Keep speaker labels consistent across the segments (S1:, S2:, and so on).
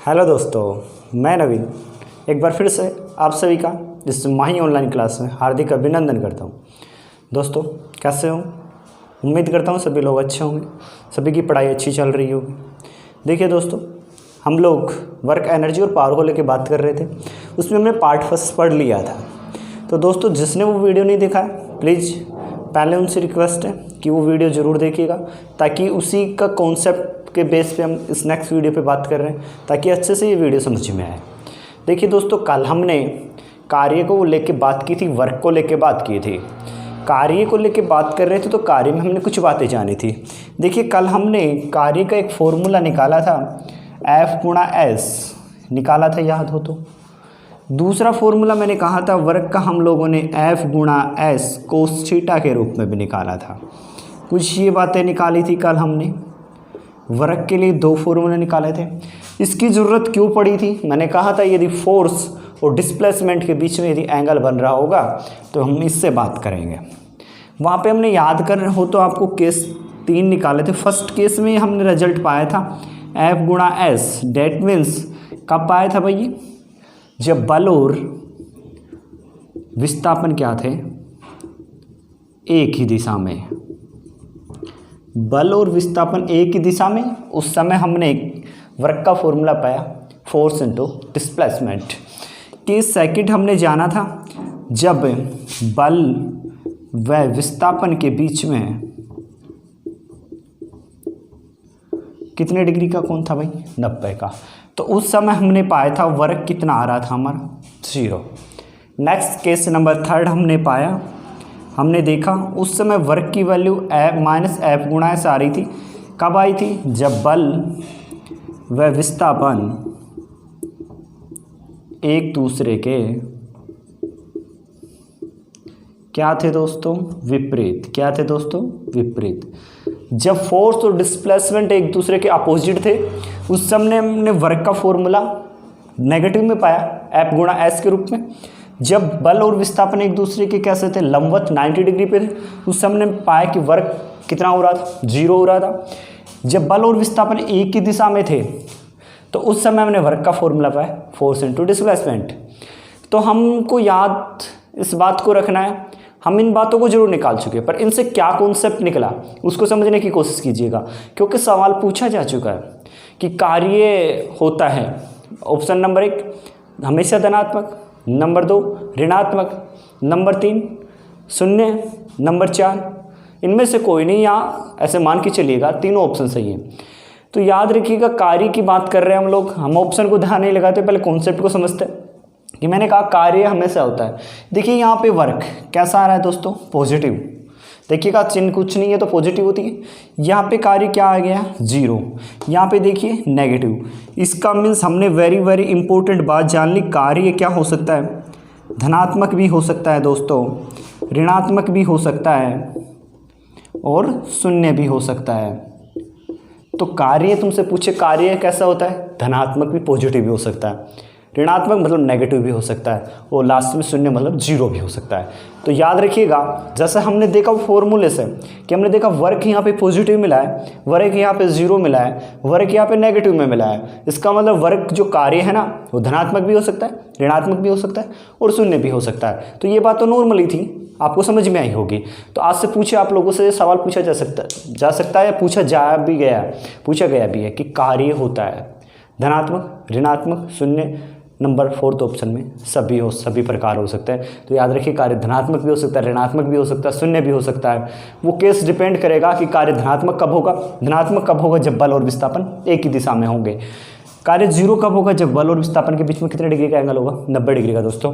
S1: Hello दोस्तों, मैं नवीन एक बार फिर से आप सभी का इस माही ऑनलाइन क्लास में हार्दिक अभिनंदन करता हूँ। दोस्तों कैसे हो? उम्मीद करता हूँ सभी लोग अच्छे होंगे, सभी की पढ़ाई अच्छी चल रही होगी। देखिए दोस्तों, हम लोग वर्क एनर्जी और पावर को लेकर बात कर रहे थे, उसमें हमने पार्ट फर्स्ट पढ़ लिया था। तो दोस्तों जिसने वो वीडियो नहीं देखा है, प्लीज़ पहले उनसे रिक्वेस्ट है कि वो वीडियो ज़रूर देखिएगा, ताकि उसी का कॉन्सेप्ट के बेस पे हम इस नेक्स्ट वीडियो पे बात कर रहे हैं, ताकि अच्छे से ये वीडियो समझ में आए। देखिए दोस्तों, कल हमने कार्य को लेके बात की थी, वर्क को लेके बात की थी। कार्य को लेके बात कर रहे थे तो कार्य में हमने कुछ बातें जानी थी। देखिए कल हमने कार्य का एक फॉर्मूला निकाला था, F/S निकाला था, याद हो तो। दूसरा फॉर्मूला मैंने कहा था वर्क का, हम लोगों ने F/S cos थीटा के रूप में भी निकाला था। कुछ ये बातें निकाली थी कल हमने। वर्क के लिए दो फॉर्मूले निकाले थे। इसकी ज़रूरत क्यों पड़ी थी? मैंने कहा था यदि फोर्स और डिस्प्लेसमेंट के बीच में यदि एंगल बन रहा होगा तो हम इससे बात करेंगे। वहाँ पे हमने याद कर रहे हो तो आपको केस 3 निकाले थे। फर्स्ट केस में हमने रिजल्ट पाया था F/S, डेट मीन्स कब पाया था भाई? जब बल और विस्थापन क्या थे? एक ही दिशा में। बल और विस्थापन एक ही दिशा में, उस समय हमने वर्क का फॉर्मूला पाया force into displacement. Case second हमने जाना था जब बल व विस्थापन के बीच में कितने डिग्री का कोण था भाई? 90 का। तो उस समय हमने पाया था वर्क कितना आ रहा था हमारा? 0। नेक्स्ट केस नंबर 3 हमने पाया, हमने देखा उस समय वर्क की वैल्यू -F/S आ रही थी। कब आई थी? जब बल व विस्थापन एक दूसरे के क्या थे दोस्तों? विपरीत। क्या थे दोस्तों? विपरीत। जब फोर्स और डिस्प्लेसमेंट एक दूसरे के अपोजिट थे, उस समय हमने वर्क का फॉर्मूला नेगेटिव में पाया F/S के रूप में। जब बल और विस्थापन एक दूसरे के कैसे थे? लंबवत 90 डिग्री पे थे, उस समय हमने पाया कि वर्क कितना हो रहा था? 0 हो रहा था। जब बल और विस्थापन एक ही दिशा में थे तो उस समय हमने वर्क का फॉर्मूला पाया फोर्स इनटू डिस्प्लेसमेंट। तो हमको याद इस बात को रखना है, हम इन बातों को जरूर निकाल चुके हैं, पर इनसे क्या कॉन्सेप्ट निकला उसको समझने की कोशिश कीजिएगा, क्योंकि सवाल पूछा जा चुका है कि कार्य होता है। ऑप्शन नंबर 1 हमेशा धनात्मक, नंबर 2 ऋणात्मक, नंबर 3 शून्य, नंबर 4 इनमें से कोई नहीं। यहाँ ऐसे मान के चलिएगा तीनों ऑप्शन सही है। तो याद रखिएगा, कार्य की बात कर रहे हैं हम लोग, हम ऑप्शन को ध्यान नहीं लगाते, पहले कॉन्सेप्ट को समझते हैं कि मैंने कहा कार्य हमेशा होता है। देखिए यहाँ पे वर्क कैसा आ रहा है दोस्तों? पॉजिटिव। देखिएगा चिन्ह कुछ नहीं है तो पॉजिटिव होती है। यहाँ पे कार्य क्या आ गया? 0। यहाँ पे देखिए नेगेटिव। इसका मीन्स हमने वेरी इंपॉर्टेंट बात जान ली, कार्य क्या हो सकता है? धनात्मक भी हो सकता है दोस्तों, ऋणात्मक भी हो सकता है और शून्य भी हो सकता है। तो कार्य तुमसे पूछे कार्य कैसा होता है? धनात्मक भी, पॉजिटिव भी हो सकता है, ऋणात्मक मतलब नेगेटिव भी हो सकता है, और लास्ट में शून्य मतलब 0 भी हो सकता है। तो याद रखिएगा, जैसे हमने देखा फॉर्मूले से कि हमने देखा वर्क यहाँ पे पॉजिटिव मिला है, वर्क यहाँ पे 0 मिला है, वर्क यहाँ पे नेगेटिव में मिला है। इसका मतलब वर्क जो कार्य है ना, वो धनात्मक भी हो सकता है, ऋणात्मक भी हो सकता है और शून्य भी हो सकता है। तो ये बात तो नॉर्मली थी, आपको समझ में आई होगी। तो आज से पूछे आप लोगों से सवाल पूछा जा सकता है या पूछा गया भी है कि कार्य होता है धनात्मक, ऋणात्मक, शून्य, नंबर 4 ऑप्शन में सभी प्रकार हो सकते हैं। तो याद रखिए, कार्य धनात्मक भी हो सकता है, ऋणात्मक भी हो सकता है, शून्य भी हो सकता है। वो केस डिपेंड करेगा कि कार्य धनात्मक कब होगा, धनात्मक कब होगा? जब बल और विस्थापन एक ही दिशा में होंगे। कार्य 0 कब होगा? जब बल और विस्थापन के बीच में कितने डिग्री का एंगल होगा? 90 डिग्री का दोस्तों।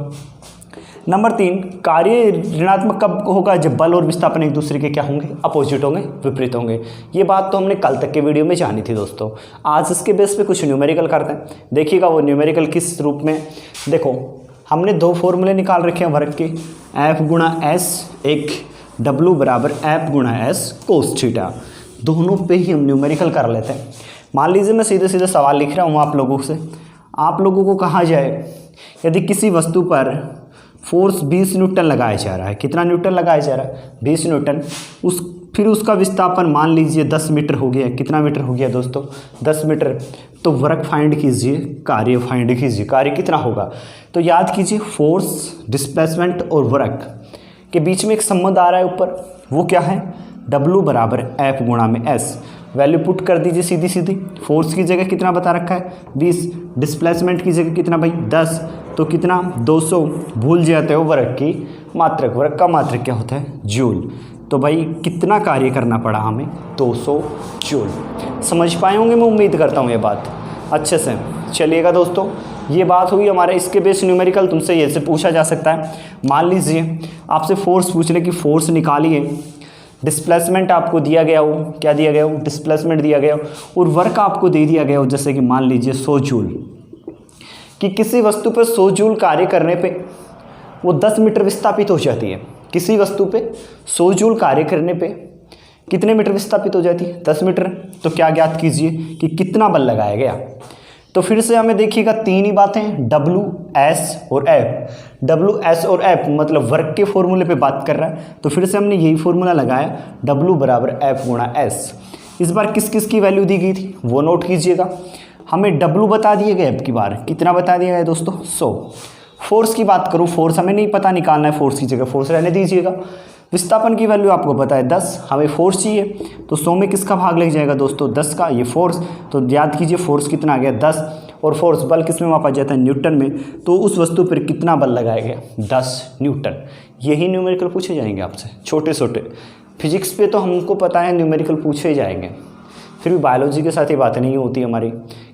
S1: नंबर 3 कार्य ऋणात्मक कब होगा? जब बल और विस्थापन एक दूसरे के क्या होंगे? अपोजिट होंगे, विपरीत होंगे। ये बात तो हमने कल तक के वीडियो में जानी थी दोस्तों। आज इसके बेस पे कुछ न्यूमेरिकल करते हैं। देखिएगा वो न्यूमेरिकल किस रूप में। देखो हमने 2 फॉर्मूले निकाल रखे हैं वर्क के, F/S, एक W बराबर F/S cos थीटा। दोनों पे ही हम न्यूमेरिकल कर लेते हैं। मान लीजिए मैं सीधे सीधे सवाल लिख रहा हूँ आप लोगों से। आप लोगों को कहा जाए यदि किसी वस्तु पर फोर्स 20 न्यूटन लगाया जा रहा है, कितना न्यूटन लगाया जा रहा है? 20 न्यूटन। उस फिर उसका विस्थापन मान लीजिए 10 मीटर हो गया। कितना मीटर हो गया दोस्तों? 10 मीटर। तो वर्क फाइंड कीजिए, कार्य फाइंड कीजिए। कार्य कितना होगा? तो याद कीजिए, फोर्स, डिस्प्लेसमेंट और वर्क के बीच में एक संबंध आ रहा है ऊपर, वो क्या है? W बराबर F गुणा में S। वैल्यू पुट कर दीजिए सीधी सीधी। फोर्स की जगह कितना बता रखा है? 20। डिस्प्लेसमेंट की जगह कितना भाई? 10। तो कितना? 200। भूल जाते हो वर्क की मात्रक। वर्क का मात्रक क्या होता है? जूल। तो भाई कितना कार्य करना पड़ा हमें? 200 जूल। समझ पाए होंगे, मैं उम्मीद करता हूँ ये बात अच्छे से। चलिएगा दोस्तों, ये बात हुई हमारे इसके बेस न्यूमेरिकल। तुमसे ये से पूछा जा सकता है, मान लीजिए आपसे फोर्स पूछ ले कि फोर्स निकालिए, डिस्प्लेसमेंट आपको दिया गया हो, क्या दिया गया हो? डिस्प्लेसमेंट दिया गया हो, और वर्क आपको दे दिया गया हो जैसे कि मान लीजिए 100 जूल, कि किसी वस्तु पर 100 जूल कार्य करने पे वो 10 मीटर विस्थापित हो जाती है। किसी वस्तु पे 100 जूल कार्य करने पे कितने मीटर विस्थापित हो जाती है? 10 मीटर। तो क्या ज्ञात कीजिए कि कितना बल लगाया गया। तो फिर से हमें देखिएगा तीन ही बातें, W, S और F। W, S और F मतलब वर्क के फॉर्मूले पे बात कर रहा है। तो फिर से हमने यही फॉर्मूला लगाया, W बराबर F गुणा S। इस बार किस किस की वैल्यू दी गई थी वो नोट कीजिएगा। हमें W बता दिए गए, अब की बार कितना बता दिया गया दोस्तों? 100। फोर्स की बात करूँ, फोर्स हमें नहीं पता, निकालना है फोर्स की जगह फोर्स रहने दीजिएगा। विस्थापन की वैल्यू आपको पता है 10, हमें फोर्स चाहिए, तो 100 में किसका भाग लग जाएगा दोस्तों? 10 का। ये फोर्स, तो याद कीजिए फोर्स कितना आ गया? 10। और फोर्स बल किस में मापा जाता है? न्यूटन में। तो उस वस्तु पर कितना बल लगाया गया? 10 न्यूटन। यही न्यूमेरिकल पूछे जाएंगे आपसे, छोटे छोटे। फिजिक्स पे तो हमको पता है न्यूमेरिकल पूछे ही जाएंगे, फिर भी बायोलॉजी के साथ ये बातें नहीं होती हमारी,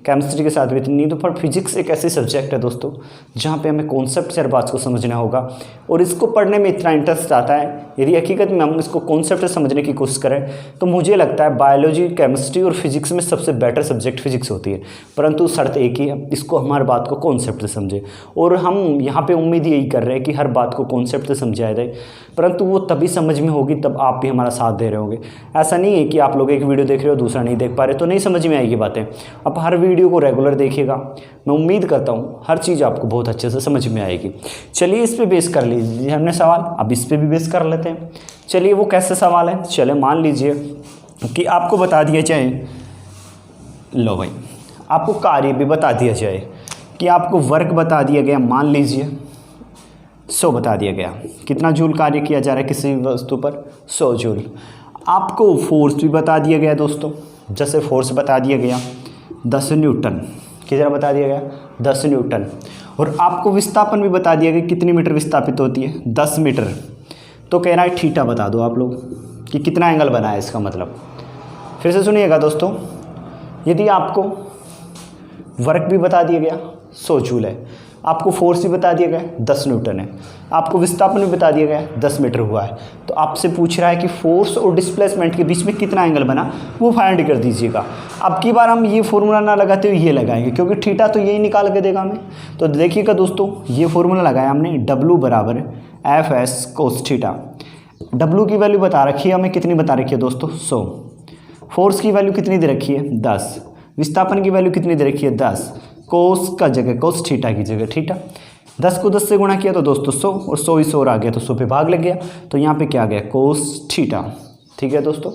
S1: केमिस्ट्री के साथ भी इतनी नहीं। तो पर फिजिक्स एक ऐसी सब्जेक्ट है दोस्तों जहाँ पे हमें कॉन्सेप्ट से हर बात को समझना होगा, और इसको पढ़ने में इतना इंटरेस्ट आता है। यदि हकीकत में हम इसको कॉन्सेप्ट से समझने की कोशिश करें तो मुझे लगता है बायोलॉजी, केमिस्ट्री और फिजिक्स में सबसे बेटर सब्जेक्ट फिजिक्स होती है। परंतु शर्त एक ही है, इसको हमारी बात को कॉन्सेप्ट से समझे, और हम यहाँ पर उम्मीद यही कर रहे हैं कि हर बात को कॉन्सेप्ट से समझाया जाए। परंतु वो तभी समझ में होगी तब आप भी हमारा साथ दे रहे होंगे। ऐसा नहीं है कि आप लोग एक वीडियो देख रहे हो दूसरा नहीं देख पा रहे तो नहीं समझ में आएगी बातें। आप हर वीडियो को रेगुलर देखिएगा, मैं उम्मीद करता हूँ हर चीज़ आपको बहुत अच्छे से समझ में आएगी। चलिए इस पे बेस कर लीजिए हमने सवाल, अब इस पे भी बेस कर लेते हैं। चलिए वो कैसे सवाल है? चले मान लीजिए कि आपको बता दिया जाए, लो भाई आपको कार्य भी बता दिया जाए कि आपको वर्क बता दिया गया, मान लीजिए 100 बता दिया गया, कितना जूल कार्य किया जा रहा है किसी वस्तु पर? 100 जूल। आपको फोर्स भी बता दिया गया दोस्तों, जैसे फोर्स बता दिया गया 10 न्यूटन, कितना बता दिया गया? 10 न्यूटन। और आपको विस्थापन भी बता दिया गया, कितनी मीटर विस्थापित होती है? 10 मीटर। तो कह रहा है थीटा बता दो आप लोग कि कितना एंगल बना है इसका मतलब। फिर से सुनिएगा दोस्तों, यदि आपको वर्क भी बता दिया गया 100 जूल है, आपको फोर्स भी बता दिया गया 10 न्यूटन है, आपको विस्थापन भी बता दिया गया 10 मीटर हुआ है, तो आपसे पूछ रहा है कि फोर्स और डिस्प्लेसमेंट के बीच में कितना एंगल बना, वो फाइंड कर दीजिएगा। अब की बार हम ये फॉर्मूला ना लगाते हुए ये लगाएंगे, क्योंकि थीटा तो यही निकाल के देगा हमें। तो देखिएगा दोस्तों, ये फॉर्मूला लगाया हमने, W बराबर FS कोस थीटा। W की वैल्यू बता रखी है हमें, कितनी बता रखी है दोस्तों? 100। फोर्स की वैल्यू कितनी दे रखी है? 10। विस्थापन की वैल्यू कितनी दे रखी है? 10। कोस का जगह कोस थीटा की जगह थीटा। 10 को 10 से गुणा किया तो दोस्तों 100, और 100 ही 100 आ गया तो 100 पे भाग लग गया, तो यहाँ पे क्या आ गया? Cos theta. ठीक है दोस्तों,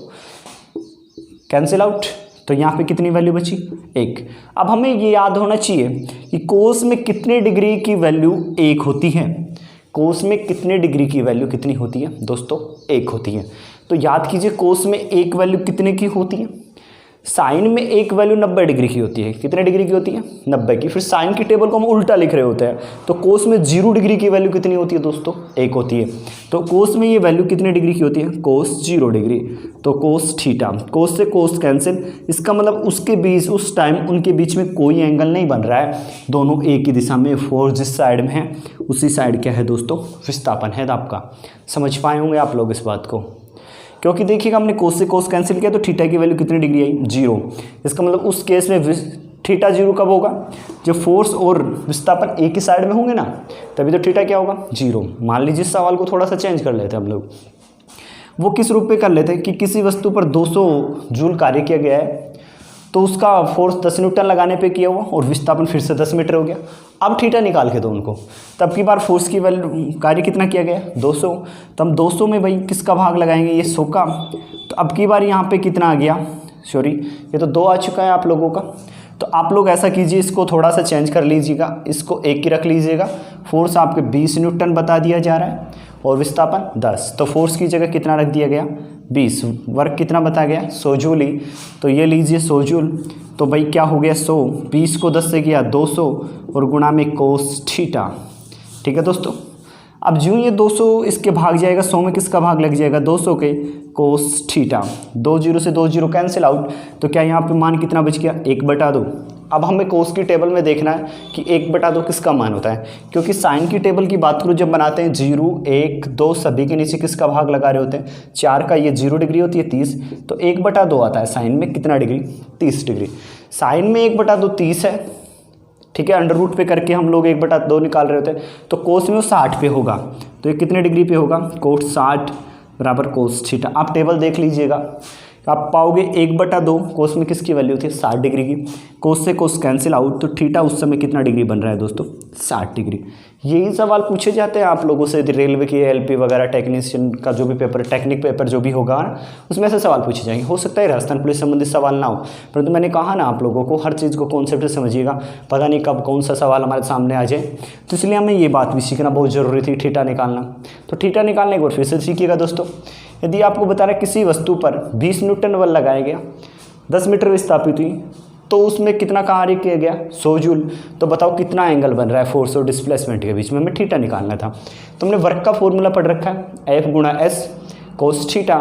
S1: कैंसिल आउट। तो यहाँ पे कितनी वैल्यू बची? 1। अब हमें ये याद होना चाहिए कि कोस में कितने डिग्री की वैल्यू 1 होती है। कोस में कितने डिग्री की वैल्यू कितनी होती है दोस्तों? 1 होती है। तो याद कीजिए कोस में एक वैल्यू कितने की होती है? साइन में एक वैल्यू 90 डिग्री की होती है। कितने डिग्री की होती है? 90 की। फिर साइन की टेबल को हम उल्टा लिख रहे होते हैं, तो कोस में 0 डिग्री की वैल्यू कितनी होती है दोस्तों? 1 होती है। तो कोस में ये वैल्यू कितने डिग्री की होती है? कोस 0 डिग्री। तो कोस थीटा, कोस से कोस कैंसिल, इसका मतलब उसके बीच उस टाइम उनके बीच में कोई एंगल नहीं बन रहा है, दोनों एक ही दिशा में। फोर्स जिस साइड में है उसी साइड क्या है दोस्तों? विस्थापन है आपका। समझ पाए होंगे आप लोग इस बात को, क्योंकि देखिएगा हमने कोस से कोस कैंसिल किया तो थीटा की वैल्यू कितनी डिग्री आई? 0। इसका मतलब उस केस में थीटा 0 कब होगा? जब फोर्स और विस्थापन एक ही साइड में होंगे ना, तभी तो थीटा क्या होगा? 0। मान लीजिए इस सवाल को थोड़ा सा चेंज कर लेते हैं हम लोग, वो किस रूप में कर लेते हैं कि किसी वस्तु पर 200 जूल कार्य किया गया है तो उसका फोर्स 10 न्यूटन लगाने पे किया हुआ और विस्थापन फिर से 10 मीटर हो गया। अब थीटा निकाल के दो उनको। तब की बार फोर्स की वैल्यू कार्य कितना किया गया 200, तो हम 200 में भाई किसका भाग लगाएंगे, ये 100 का। तो अब की बार यहाँ पे कितना आ गया, सॉरी ये तो 2 आ चुका है आप लोगों का। तो आप लोग ऐसा कीजिए, इसको थोड़ा सा चेंज कर लीजिएगा, इसको 1 की रख लीजिएगा। फोर्स आपके 20 न्यूटन बता दिया जा रहा है और विस्थापन 10, तो फोर्स की जगह कितना रख दिया गया 20, वर्क कितना बता गया 100 जूल ही। तो ये लीजिए 100 जूल, तो भाई क्या हो गया 100, 20 को 10 से किया 200 और गुणा में कोस थीटा। ठीक है दोस्तों, अब जो ये 200 इसके भाग जाएगा 100 में किसका भाग लग जाएगा 200 के कोस थीटा। 2 0 से 2 0 कैंसिल आउट, तो क्या यहाँ पे मान कितना बच गया 1/2। अब हमें कोस की टेबल में देखना है कि 1/2 किसका मान होता है, क्योंकि साइन की टेबल की बात करूँ जब बनाते हैं 0 1 2 सभी के नीचे किसका भाग लगा रहे होते हैं 4 का, ये 0 डिग्री होती है 30, तो 1/2 आता है साइन में कितना डिग्री 30 डिग्री। साइन में 1/2 30 है, ठीक है, अंडर रूट पे करके हम लोग 1/2 निकाल रहे होते हैं। तो कोस में वो 60 पे होगा, तो ये कितने डिग्री पे होगा कोस 60 बराबर कोस थीटा। आप टेबल देख लीजिएगा, आप पाओगे 1/2 कोस में किसकी वैल्यू थी 60 डिग्री की, कोस से कोस कैंसिल आउट, तो थीटा उस समय कितना डिग्री बन रहा है दोस्तों 60 डिग्री। यही सवाल पूछे जाते हैं आप लोगों से रेलवे की एलपी वगैरह टेक्नीशियन का जो भी पेपर टेक्निक पेपर जो भी होगा उसमें से सवाल पूछे जाएंगे। हो सकता है राजस्थान पुलिस संबंधित सवाल ना हो, परंतु मैंने कहा ना आप लोगों को हर चीज़ को कॉन्सेप्ट समझिएगा, पता नहीं कब कौन सा सवाल हमारे सामने आ जाए, तो इसलिए हमें ये बात भी सीखना बहुत ज़रूरी थी थीटा निकालना। तो थीटा निकालने के बाद फिर से सीखिएगा दोस्तों। यदि आपको बता रहा है किसी वस्तु पर 20 न्यूटन बल लगाया गया, 10 मीटर विस्थापित हुई, तो उसमें कितना कार्य किया गया 100 जूल, तो बताओ कितना एंगल बन रहा है फोर्स और डिस्प्लेसमेंट के बीच में, हमें थीटा निकालना था। तो हमने वर्क का फॉर्मूला पढ़ रखा है F गुणा S कोस थीटा,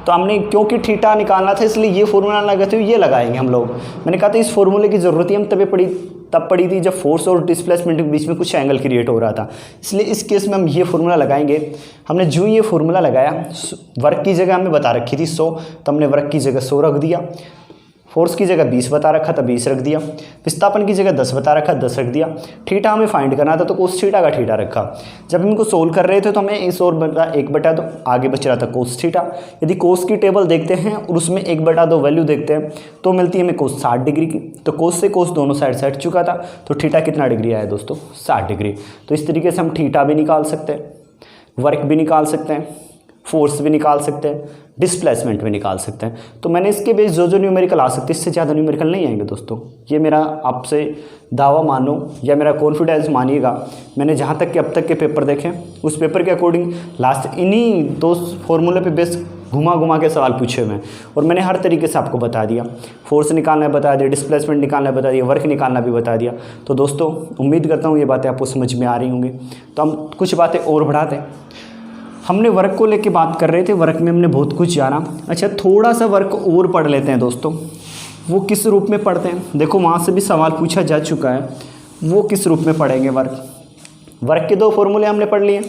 S1: तो हमने क्योंकि थीटा निकालना था इसलिए ये फॉर्मूला लगाते हुए ये लगाएंगे हम लोग। मैंने कहा था इस फॉर्मूले की ज़रूरत ही हम तब पड़ी थी जब फोर्स और डिस्प्लेसमेंट के बीच में कुछ एंगल क्रिएट हो रहा था, इसलिए इस केस में हम ये फॉर्मूला लगाएंगे। हमने जो ये फॉर्मूला लगाया, वर्क की जगह हमें बता रखी थी 100, तो हमने वर्क की जगह 100 रख दिया, फोर्स की जगह 20 बता रखा था 20 रख दिया, विस्थापन की जगह 10 बता रखा 10 रख दिया, थीटा हमें फाइंड करना था तो कोस थीटा का थीटा रखा। जब हम इनको सोल्व कर रहे थे तो हमें इस और बता 1/2 आगे बच रहा था कोस थीटा। यदि कोस की टेबल देखते हैं और उसमें 1/2 वैल्यू देखते हैं तो मिलती है हमें कोस 60 डिग्री की, तो कोस से कोस दोनों साइड से हट चुका था, तो थीटा कितना डिग्री आया दोस्तों 60 डिग्री। तो इस तरीके से हम थीटा भी निकाल सकते हैं, वर्क भी निकाल सकते हैं, फोर्स भी निकाल सकते हैं, डिस्प्लेसमेंट भी निकाल सकते हैं। तो मैंने इसके बेस जो न्यूमेरिकल आ सकते हैं, इससे ज़्यादा न्यूमेरिकल नहीं आएंगे दोस्तों, ये मेरा आपसे दावा मानो या मेरा कॉन्फिडेंस मानिएगा। मैंने जहाँ तक के अब तक के पेपर देखे उस पेपर के अकॉर्डिंग लास्ट इन्हीं 2 फॉर्मूले पे बेस घुमा के सवाल पूछे हुए हैं और मैंने हर तरीके से आपको बता दिया, फोर्स निकालना बता दिया, डिस्प्लेसमेंट निकालना बता दिया, वर्क निकालना भी बता दिया। तो दोस्तों उम्मीद करता हूँ ये बातें आपको समझ में आ रही होंगी। तो हम कुछ बातें और बढ़ाते हैं। हमने वर्क को लेके बात कर रहे थे, वर्क में हमने बहुत कुछ जाना। अच्छा थोड़ा सा वर्क और पढ़ लेते हैं दोस्तों। वो किस रूप में पढ़ते हैं, देखो वहाँ से भी सवाल पूछा जा चुका है, वो किस रूप में पढ़ेंगे वर्क के 2 फॉर्मूले हमने पढ़ लिए।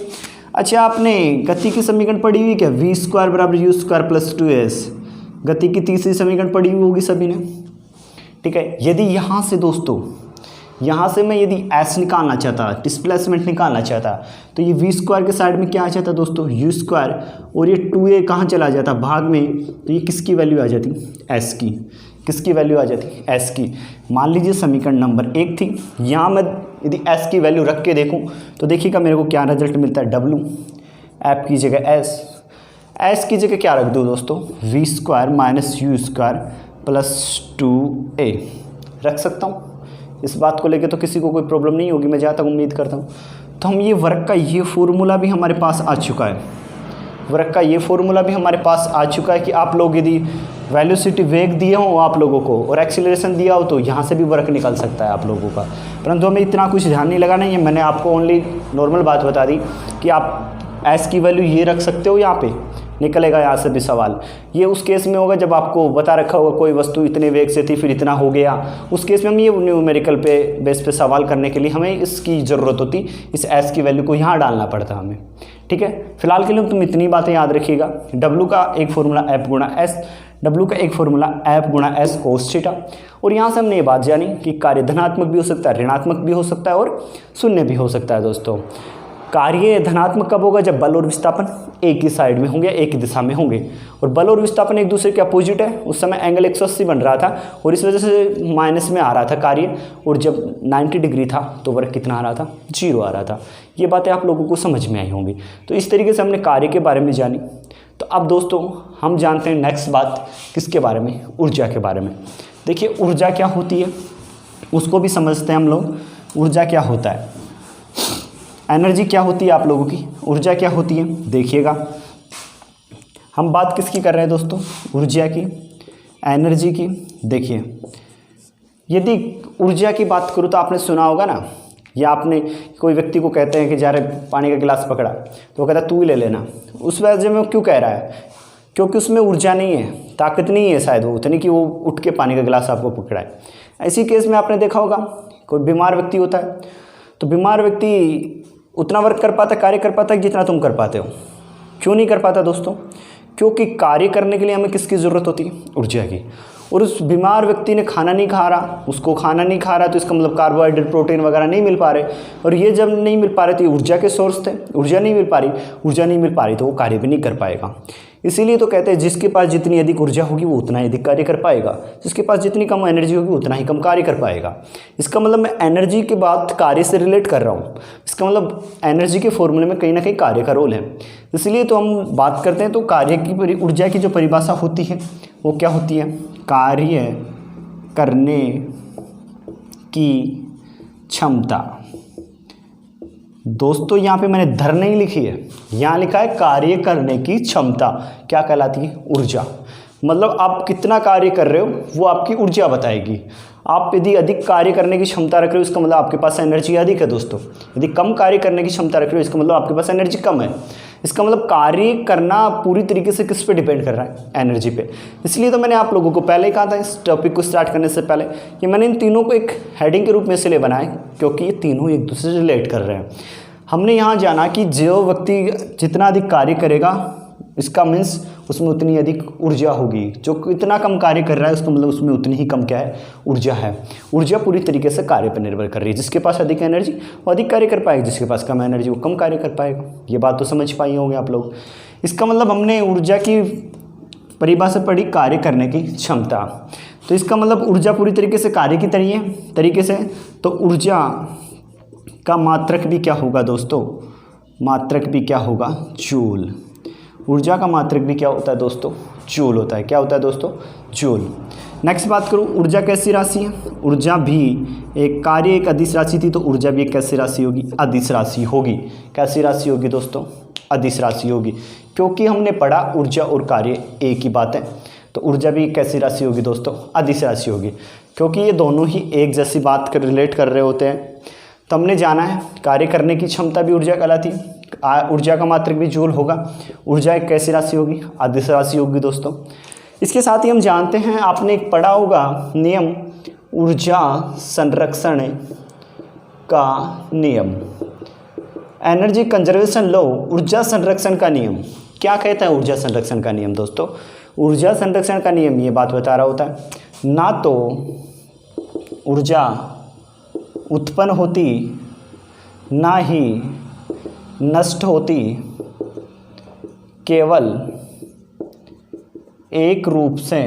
S1: अच्छा आपने गति की समीकरण पढ़ी हुई क्या, v² बराबर u² + 2s, गति की तीसरी समीकरण पढ़ी हुई होगी सभी ने, ठीक है। यदि यहाँ से दोस्तों यहाँ से मैं यदि s निकालना चाहता, डिस्प्लेसमेंट निकालना चाहता, तो ये v² के साइड में क्या आ जाता दोस्तों u², और ये 2a कहाँ चला जाता भाग में, तो ये किसकी वैल्यू आ जाती s की, किसकी वैल्यू आ जाती s की। मान लीजिए समीकरण नंबर 1 थी, यहाँ मैं यदि s की वैल्यू रख के देखूँ तो देखिएगा मेरे को क्या रिजल्ट मिलता है, w f की जगह s की जगह क्या रख दूँ दोस्तों v² - u² + 2a रख सकता हूँ। इस बात को लेके तो किसी को कोई प्रॉब्लम नहीं होगी, मैं जहाँ तक उम्मीद करता हूँ। तो हम ये वर्क का ये फॉर्मूला भी हमारे पास आ चुका है, वर्क का ये फॉर्मूला भी हमारे पास आ चुका है कि आप लोग यदि वेलोसिटी वेग दिए हों आप लोगों को और एक्सीलरेशन दिया हो तो यहाँ से भी वर्क निकल सकता है आप लोगों का, परंतु हमें इतना कुछ ध्यान नहीं लगाना है। मैंने आपको ओनली नॉर्मल बात बता दी कि आप एस की वैल्यू ये रख सकते हो, यहाँ पे निकलेगा यहाँ से भी सवाल। ये उस केस में होगा जब आपको बता रखा होगा कोई वस्तु इतने वेग से थी फिर इतना हो गया, उस केस में हम ये न्यूमेरिकल पे बेस पे सवाल करने के लिए हमें इसकी ज़रूरत होती, इस एस की वैल्यू को यहाँ डालना पड़ता हमें, ठीक है। फिलहाल के लिए तुम इतनी बातें याद रखिएगा। W का एक फॉर्मूला F गुणा S, W का एक फॉर्मूला F गुणा S कोस थीटा, और यहाँ से हमने ये बात जानी कि कार्य धनात्मक भी हो सकता है, ऋणात्मक भी हो सकता है और शून्य भी हो सकता है दोस्तों। कार्य धनात्मक कब होगा? जब बल और विस्थापन एक ही साइड में होंगे, एक ही दिशा में होंगे, और बल और विस्थापन एक दूसरे के अपोजिट है। उस समय एंगल 180 बन रहा था और इस वजह से माइनस में आ रहा था कार्य, और जब 90 डिग्री था तो वर्क कितना आ रहा था? 0 आ रहा था। ये बातें आप लोगों को समझ में आई होंगी। तो इस तरीके से हमने कार्य के बारे में जानी। तो अब दोस्तों हम जानते हैं नेक्स्ट बात किसके बारे में? ऊर्जा के बारे में। देखिए ऊर्जा क्या होती है उसको भी समझते हैं हम लोग। ऊर्जा क्या होता है, एनर्जी क्या होती है आप लोगों की, ऊर्जा क्या होती है? देखिएगा हम बात किसकी कर रहे हैं दोस्तों? ऊर्जा की, एनर्जी की। देखिए यदि ऊर्जा की बात करूँ तो आपने सुना होगा ना, या आपने कोई व्यक्ति को कहते हैं कि जा रहे पानी का गिलास पकड़ा तो वो कहता है तू ही ले लेना। उस वजह में वो क्यों कह रहा है? क्योंकि उसमें ऊर्जा नहीं है, ताकत नहीं है शायद वो उतनी कि वो उठ के पानी का गिलास आपको पकड़ाए। ऐसी केस में आपने देखा होगा कोई बीमार व्यक्ति होता है तो बीमार व्यक्ति उतना वर्क कर पाता, कार्य कर पाता है जितना तुम कर पाते हो। क्यों नहीं कर पाता दोस्तों? क्योंकि कार्य करने के लिए हमें किसकी ज़रूरत होती है? ऊर्जा की। और उस बीमार व्यक्ति ने खाना नहीं खा रहा, उसको खाना नहीं खा रहा तो इसका मतलब कार्बोहाइड्रेट प्रोटीन वगैरह नहीं मिल पा रहे, और ये जब नहीं मिल पा रहे तो ऊर्जा के सोर्स थे, ऊर्जा नहीं मिल पा रही तो वो कार्य भी नहीं कर पाएगा। इसीलिए तो कहते हैं जिसके पास जितनी अधिक ऊर्जा होगी वो उतना ही अधिक कार्य कर पाएगा, जिसके पास जितनी कम एनर्जी होगी उतना ही कम कार्य कर पाएगा। इसका मतलब मैं एनर्जी की बात कार्य से रिलेट कर रहा हूँ। इसका मतलब एनर्जी के फॉर्मूले में कहीं ना कहीं कार्य का रोल है। इसलिए तो हम बात करते हैं तो कार्य की ऊर्जा की जो परिभाषा होती है वो क्या होती है? कार्य करने की क्षमता। दोस्तों यहाँ पे मैंने धर नहीं लिखी है, यहाँ लिखा है कार्य करने की क्षमता। क्या कहलाती है? ऊर्जा। मतलब आप कितना कार्य कर रहे हो वो आपकी ऊर्जा बताएगी। आप यदि अधिक कार्य करने की क्षमता रख रहे हो इसका मतलब आपके पास एनर्जी अधिक है दोस्तों। यदि कम कार्य करने की क्षमता रख रहे हो इसका मतलब आपके पास एनर्जी कम है। इसका मतलब कार्य करना पूरी तरीके से किस पे डिपेंड कर रहा है? एनर्जी पे। इसलिए तो मैंने आप लोगों को पहले ही कहा था इस टॉपिक को स्टार्ट करने से पहले कि मैंने इन तीनों को एक हेडिंग के रूप में इसलिए बनाया क्योंकि ये तीनों एक दूसरे से रिलेट कर रहे हैं। हमने यहाँ जाना कि जो व्यक्ति जितना अधिक कार्य करेगा इसका मीन्स उसमें उतनी अधिक ऊर्जा होगी। जो इतना कम कार्य कर रहा है उसका मतलब उसमें उतनी ही कम क्या है? ऊर्जा है। ऊर्जा पूरी तरीके से कार्य पर निर्भर कर रही है। जिसके पास अधिक एनर्जी वो अधिक कार्य कर पाएगा, जिसके पास कम एनर्जी वो कम कार्य कर पाएगा। ये बात तो समझ पाए होंगे आप लोग। इसका मतलब हमने ऊर्जा की परिभाषा पढ़ी कार्य करने की क्षमता। तो इसका मतलब ऊर्जा पूरी तरीके से कार्य की तरीके से। तो ऊर्जा का मात्रक भी क्या होगा दोस्तों? मात्रक भी क्या होगा? जूल। ऊर्जा का मात्रक भी क्या होता है दोस्तों? जूल होता है। क्या होता है दोस्तों? जूल। नेक्स्ट बात करूँ, ऊर्जा कैसी राशि है? ऊर्जा भी एक कार्य एक अदिश राशि थी तो ऊर्जा भी एक कैसी राशि होगी? अदिश राशि होगी। कैसी राशि होगी दोस्तों? अदिश राशि होगी। क्योंकि हमने पढ़ा ऊर्जा और कार्य एक ही बात है तो ऊर्जा भी कैसी राशि होगी दोस्तों? अदिश राशि होगी। क्योंकि ये दोनों ही एक जैसी बात कर रिलेट कर रहे होते हैं तो हमने जाना है कार्य करने की क्षमता भी ऊर्जा कहलाती है। ऊर्जा का मात्रक भी जूल होगा। ऊर्जा एक कैसी राशि होगी? अदिश राशि होगी दोस्तों। इसके साथ ही हम जानते हैं, आपने एक पढ़ा होगा नियम, ऊर्जा संरक्षण का नियम, एनर्जी कंजर्वेशन लॉ, ऊर्जा संरक्षण का नियम। क्या कहता है ऊर्जा संरक्षण का नियम दोस्तों? ऊर्जा संरक्षण का नियम ये बात बता रहा होता है ना तो ऊर्जा उत्पन्न होती ना ही नष्ट होती, केवल एक रूप से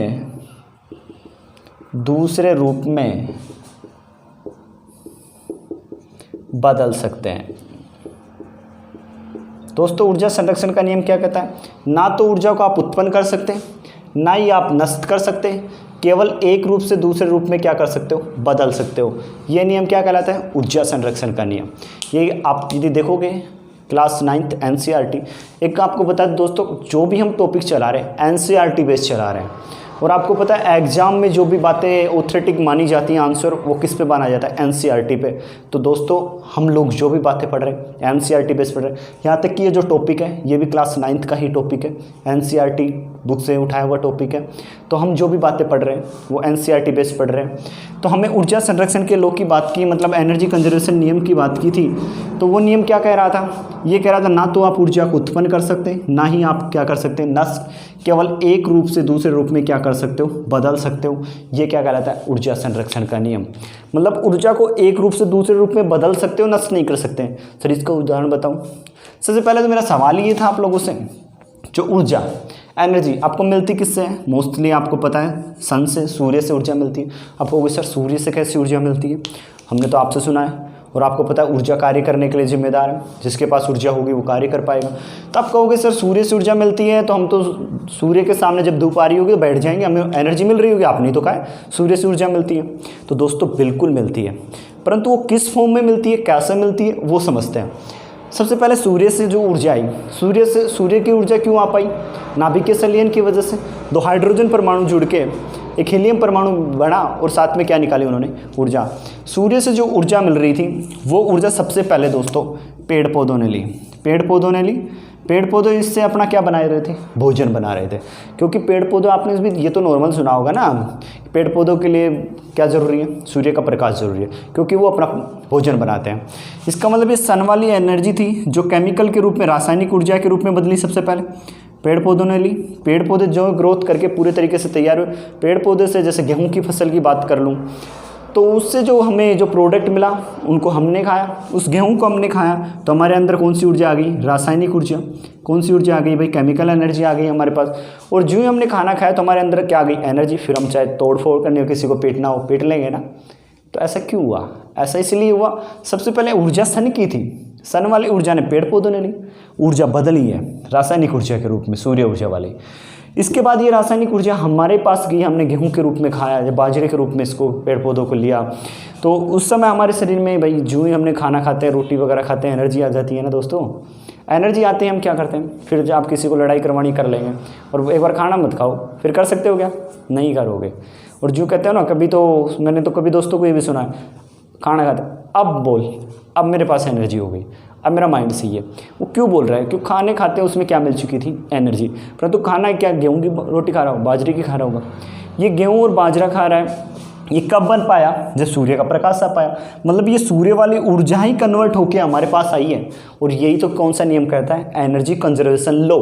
S1: दूसरे रूप में बदल सकते हैं। दोस्तों ऊर्जा संरक्षण का नियम क्या कहता है? ना तो ऊर्जा को आप उत्पन्न कर सकते हैं ना ही आप नष्ट कर सकते हैं, केवल एक रूप से दूसरे रूप में क्या कर सकते हो? बदल सकते हो। ये नियम क्या कहलाता है? ऊर्जा संरक्षण का नियम। ये आप यदि देखोगे क्लास 9th NCERT, एक आपको बता दें दोस्तों जो भी हम टॉपिक चला रहे हैं NCERT बेस्ड चला रहे हैं, और आपको पता है एग्जाम में जो भी बातें ऑथेंटिक मानी जाती हैं आंसर वो किस पे माना जाता है? NCERT पे। तो दोस्तों हम लोग जो भी बातें पढ़ रहे हैं NCERT बेस्ड पढ़ रहे हैं। यहाँ तक कि ये जो टॉपिक है ये भी क्लास 9th का ही टॉपिक है। NCERT बुक से उठाया हुआ टॉपिक है। तो हम जो भी बातें पढ़ रहे हैं वो एनसीईआरटी बेस्ड पढ़ रहे हैं। तो हमें ऊर्जा संरक्षण के लॉ की बात की, मतलब एनर्जी कंजर्वेशन नियम की बात की थी। तो वो नियम क्या कह रहा था, ये कह रहा था ना तो आप ऊर्जा को उत्पन्न कर सकते हैं, ना ही आप क्या कर सकते हैं, नष्ट, केवल एक रूप से दूसरे रूप में क्या कर सकते हो, बदल सकते हो। ये क्या कहलाता है, ऊर्जा संरक्षण का नियम। मतलब ऊर्जा को एक रूप से दूसरे रूप में बदल सकते हो, नष्ट नहीं कर सकते हैं। सर इसका उदाहरण बताऊं। सबसे पहले तो मेरा सवाल ये था आप लोगों से, जो ऊर्जा एनर्जी आपको मिलती किससे है, मोस्टली आपको पता है सन से, सूर्य से ऊर्जा मिलती है। आप कहोगे सर सूर्य से कैसी ऊर्जा मिलती है, हमने तो आपसे सुना है और आपको पता है ऊर्जा कार्य करने के लिए जिम्मेदार है, जिसके पास ऊर्जा होगी वो कार्य कर पाएगा। तो आप कहोगे सर सूर्य से ऊर्जा मिलती है, तो हम तो सूर्य के सामने जब धूप आ रही होगी बैठ जाएंगे, हमें एनर्जी मिल रही होगी, आपने तो कहा है सूर्य से ऊर्जा मिलती है। तो दोस्तों बिल्कुल मिलती है, परंतु वो किस फॉर्म में मिलती है, कैसे मिलती है, वो समझते हैं। सबसे पहले सूर्य से जो ऊर्जा आई, सूर्य की ऊर्जा क्यों आ पाई, नाभिकीय संलयन की वजह से। 2 हाइड्रोजन परमाणु जुड़ के एक हीलियम परमाणु बना और साथ में क्या निकाली उन्होंने, ऊर्जा। सूर्य से जो ऊर्जा मिल रही थी वो ऊर्जा सबसे पहले दोस्तों पेड़ पौधों ने ली। पेड़ पौधे इससे अपना क्या बना रहे थे, भोजन बना रहे थे। क्योंकि पेड़ पौधे आपने भी ये तो नॉर्मल सुना होगा ना, पेड़ पौधों के लिए क्या ज़रूरी है, सूर्य का प्रकाश ज़रूरी है, क्योंकि वो अपना भोजन बनाते हैं। इसका मतलब ये सन वाली एनर्जी थी जो केमिकल के रूप में, रासायनिक ऊर्जा के रूप में बदली सबसे पहले पेड़ पौधों ने ली। पेड़ पौधे जो ग्रोथ करके पूरे तरीके से तैयार हुए। पेड़ पौधे से जैसे गेहूं की फसल की बात कर लूँ तो उससे जो हमें जो प्रोडक्ट मिला उनको हमने खाया, उस गेहूं को हमने खाया तो हमारे अंदर कौन सी ऊर्जा आ गई, रासायनिक ऊर्जा। कौन सी ऊर्जा आ गई भाई, केमिकल एनर्जी आ गई हमारे पास। और जो ही हमने खाना खाया तो हमारे अंदर क्या आ गई, एनर्जी। फिर हम चाहे तोड़ फोड़ करने हो, किसी को पीटना हो पीट लेंगे ना। तो ऐसा क्यों हुआ, ऐसा इसलिए हुआ, सबसे पहले ऊर्जा सन की थी, सन वाली ऊर्जा ने पेड़ पौधों ने ली, ऊर्जा बदली है रासायनिक ऊर्जा के रूप में, सूर्य ऊर्जा वाली। इसके बाद ये रासायनिक ऊर्जा हमारे पास गई, हमने गेहूं के रूप में खाया या बाजरे के रूप में इसको पेड़ पौधों को लिया। तो उस समय हमारे शरीर में भाई जो ही हमने खाना खाते हैं, रोटी वगैरह खाते हैं, एनर्जी आ जाती है ना दोस्तों। एनर्जी आती है, हम क्या करते हैं, फिर जब आप किसी को लड़ाई करवानी कर लेंगे और एक बार खाना मत खाओ, फिर कर सकते हो क्या, नहीं करोगे। और जो कहते हो ना, कभी तो मैंने तो कभी दोस्तों को ये भी सुना है, खाना खाते अब बोल, अब मेरे पास एनर्जी हो गई, अब मेरा माइंड सही है। वो क्यों बोल रहा है, क्यों, खाने खाते उसमें क्या मिल चुकी थी, एनर्जी। परंतु खाना क्या, गेहूं की रोटी खा रहा हो, बाजरे की खा रहा होगा। ये गेहूं और बाजरा खा रहा है, ये कब बन पाया, जब सूर्य का प्रकाश आ पाया। मतलब ये सूर्य वाली ऊर्जा ही कन्वर्ट होकर हमारे पास आई है। और यही तो कौन सा नियम कहता है, एनर्जी कंजर्वेशन लॉ,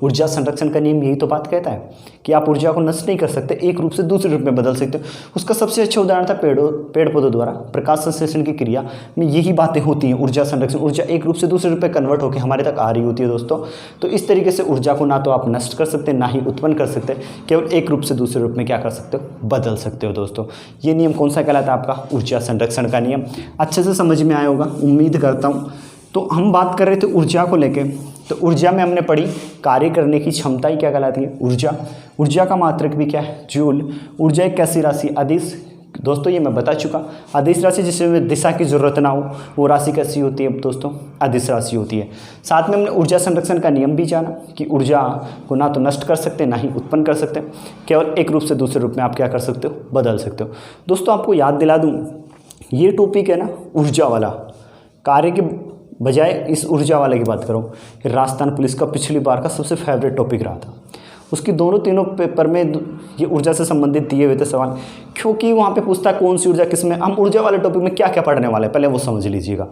S1: ऊर्जा संरक्षण का नियम यही तो बात कहता है कि आप ऊर्जा को नष्ट नहीं कर सकते, एक रूप से दूसरे रूप में बदल सकते हो। उसका सबसे अच्छा उदाहरण था पेड़ पौधों द्वारा प्रकाश संश्लेषण की क्रिया में यही बातें होती हैं। ऊर्जा संरक्षण, ऊर्जा एक रूप से दूसरे रूप में कन्वर्ट होकर हमारे तक आ रही होती है दोस्तों। तो इस तरीके से ऊर्जा को ना तो आप नष्ट कर सकते, ना ही उत्पन्न कर सकते, केवल एक रूप से दूसरे रूप में क्या कर सकते हो, बदल सकते हो दोस्तों। ये नियम कौन सा कहलाता है, आपका ऊर्जा संरक्षण का नियम। अच्छे से समझ में आया होगा, उम्मीद करता हूँ। तो हम बात कर रहे थे ऊर्जा को लेके। तो ऊर्जा में हमने पढ़ी कार्य करने की क्षमता ही क्या कहलाती है, ऊर्जा। ऊर्जा का मात्रक भी क्या है, जूल। ऊर्जा एक कैसी राशि, अदिश। दोस्तों ये मैं बता चुका, अदिश राशि जिसमें दिशा की जरूरत ना हो, वो राशि कैसी होती है दोस्तों, अदिश राशि होती है। साथ में हमने ऊर्जा संरक्षण का नियम भी जाना कि ऊर्जा को ना तो नष्ट कर सकते, ना ही उत्पन्न कर सकते, केवल एक रूप से दूसरे रूप में आप क्या कर सकते हो, बदल सकते हो। दोस्तों आपको याद दिला दूँ, ये टॉपिक है ना ऊर्जा वाला, कार्य के बजाय इस ऊर्जा वाले की बात करूँ, राजस्थान पुलिस का पिछली बार का सबसे फेवरेट टॉपिक रहा था। उसकी तीनों पेपर में ये ऊर्जा से संबंधित दिए हुए थे सवाल, क्योंकि वहाँ पे पूछता है कौन सी ऊर्जा किस में। हम ऊर्जा वाले टॉपिक में क्या क्या पढ़ने वाले हैं पहले वो समझ लीजिएगा।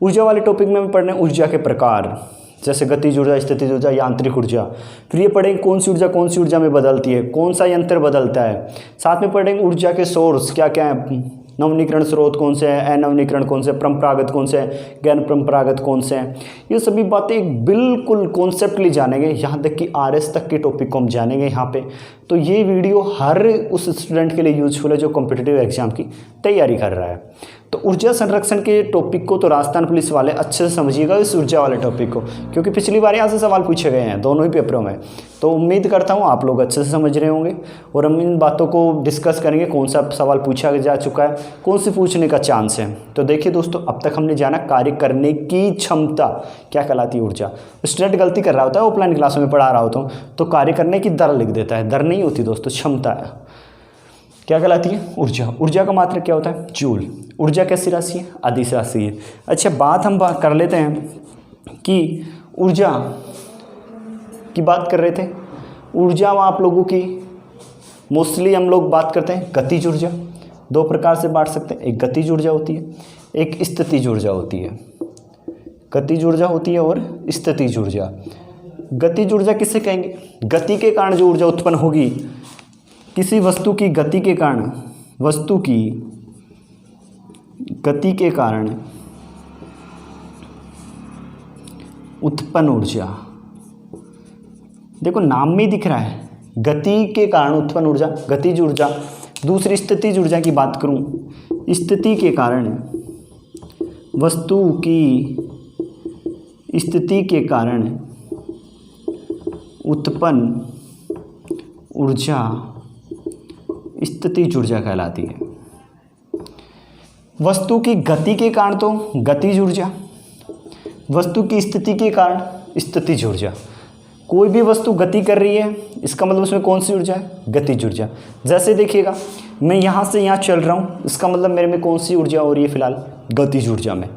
S1: ऊर्जा वाले टॉपिक में पढ़ने ऊर्जा के प्रकार, जैसे गतिज ऊर्जा, स्थितिज ऊर्जा, यांत्रिक ऊर्जा। फिर ये पढ़ेंगे कौन सी ऊर्जा में बदलती है, कौन सा यंत्र बदलता है। साथ में पढ़ेंगे ऊर्जा के सोर्स क्या क्या हैं, नवनीकरण स्रोत कौन से हैं, अनवनीकरण कौन से, परंपरागत कौन से हैं, गैर परंपरागत कौन से हैं। ये सभी बातें बिल्कुल कॉन्सेप्टली जानेंगे, यहाँ तक कि आरएस तक के टॉपिक को हम जानेंगे यहाँ पे। तो ये वीडियो हर उस स्टूडेंट के लिए यूजफुल है जो कॉम्पिटिटिव एग्जाम की तैयारी कर रहा है। तो ऊर्जा संरक्षण के टॉपिक को तो राजस्थान पुलिस वाले अच्छे से समझिएगा, इस ऊर्जा वाले टॉपिक को, क्योंकि पिछली बार यहाँ से सवाल पूछे गए हैं दोनों ही पेपरों में। तो उम्मीद करता हूँ आप लोग अच्छे से समझ रहे होंगे और हम इन बातों को डिस्कस करेंगे, कौन सा सवाल पूछा जा चुका है, कौन से पूछने का चांस है। तो देखिए दोस्तों, अब तक हमने जाना कार्य करने की क्षमता क्या कहलाती है, ऊर्जा। स्टूडेंट गलती कर रहा होता है, ऑफलाइन क्लासों में पढ़ा रहा होता हूँ तो कार्य करने की दर लिख देता है, दर नहीं होती दोस्तों, क्षमता है। क्या कहलाती है, ऊर्जा। ऊर्जा का मात्रक क्या होता है, जूल। ऊर्जा कैसी राशि है, अदिश राशि है। अच्छा बात हम कर लेते हैं कि ऊर्जा की बात कर रहे थे, ऊर्जा आप लोगों की मोस्टली हम लोग बात करते हैं गतिज ऊर्जा। दो प्रकार से बांट सकते हैं, एक गतिज ऊर्जा होती है, एक स्थितिज ऊर्जा होती है। गतिज ऊर्जा होती है और स्थितिज ऊर्जा। गतिज ऊर्जा किसे कहेंगे? गति के कारण जो ऊर्जा उत्पन्न होगी, किसी वस्तु की गति के कारण, वस्तु की गति के कारण उत्पन्न ऊर्जा। देखो नाम में ही दिख रहा है, गति के कारण उत्पन्न ऊर्जा गतिज ऊर्जा। दूसरी स्थितिज ऊर्जा की बात करूं, स्थिति के कारण, वस्तु की स्थिति के कारण उत्पन्न ऊर्जा स्थितिज ऊर्जा कहलाती है। वस्तु की गति के कारण तो गतिज ऊर्जा, वस्तु की स्थिति के कारण स्थितिज ऊर्जा। कोई भी वस्तु गति कर रही है, इसका मतलब उसमें कौन सी ऊर्जा है? गतिज ऊर्जा। जैसे देखिएगा, मैं यहाँ से यहाँ चल रहा हूँ, इसका मतलब मेरे में कौन सी ऊर्जा हो रही है? फिलहाल गतिज ऊर्जा में।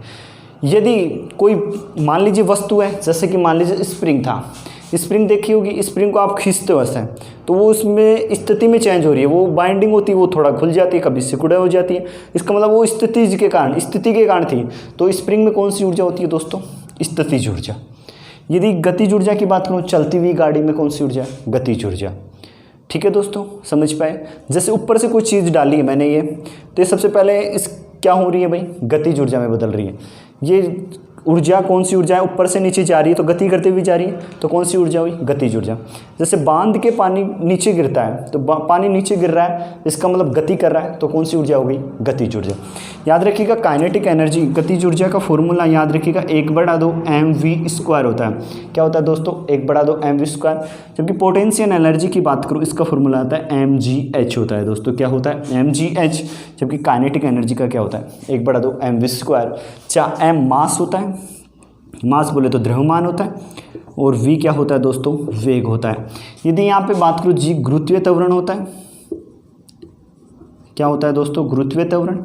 S1: यदि कोई मान लीजिए वस्तु है, जैसे कि मान लीजिए स्प्रिंग था, स्प्रिंग देखी होगी, स्प्रिंग को आप खींचते हो ऐसे, तो वो उसमें स्थिति में चेंज हो रही है, वो बाइंडिंग होती है, वो थोड़ा खुल जाती है, कभी सिकुड़े हो जाती है। इसका मतलब वो स्थिति के कारण थी। तो स्प्रिंग में कौन सी ऊर्जा होती है दोस्तों? स्थितिज ऊर्जा। यदि गतिज ऊर्जा की बात करूँ, चलती हुई गाड़ी में कौन सी ऊर्जा है? गतिज ऊर्जा। ठीक है दोस्तों, समझ पाए? जैसे ऊपर से कोई चीज़ डाली है मैंने ये, तो ये सबसे पहले इस क्या हो रही है भाई? गतिज ऊर्जा में बदल रही है। ये ऊर्जा कौन सी ऊर्जा है? ऊपर से नीचे जा रही है, तो गति करते हुए जा रही है, तो कौन सी ऊर्जा हुई? गतिज ऊर्जा। जैसे बांध के पानी नीचे गिरता है, तो पानी नीचे गिर रहा है, इसका मतलब गति कर रहा है, तो कौन सी ऊर्जा हो गई? गतिज ऊर्जा। याद रखिएगा, काइनेटिक एनर्जी, गतिज ऊर्जा का फॉर्मूला याद रखिएगा, 1/2 mv² होता है। क्या होता है दोस्तों? 1/2 mv²। जबकि पोटेंशियल एनर्जी की बात करूँ, इसका फॉर्मूला आता है mgh होता है दोस्तों। क्या होता है? mgh। जबकि काइनेटिक एनर्जी का क्या होता है? 1/2 mv²। जहाँ m मास होता है, मास बोले तो द्रव्यमान होता है, और v क्या होता है दोस्तों? वेग होता है। यदि यहाँ पे बात करूँ, g गुरुत्वीय त्वरण होता है। क्या होता है दोस्तों? गुरुत्वीय त्वरण।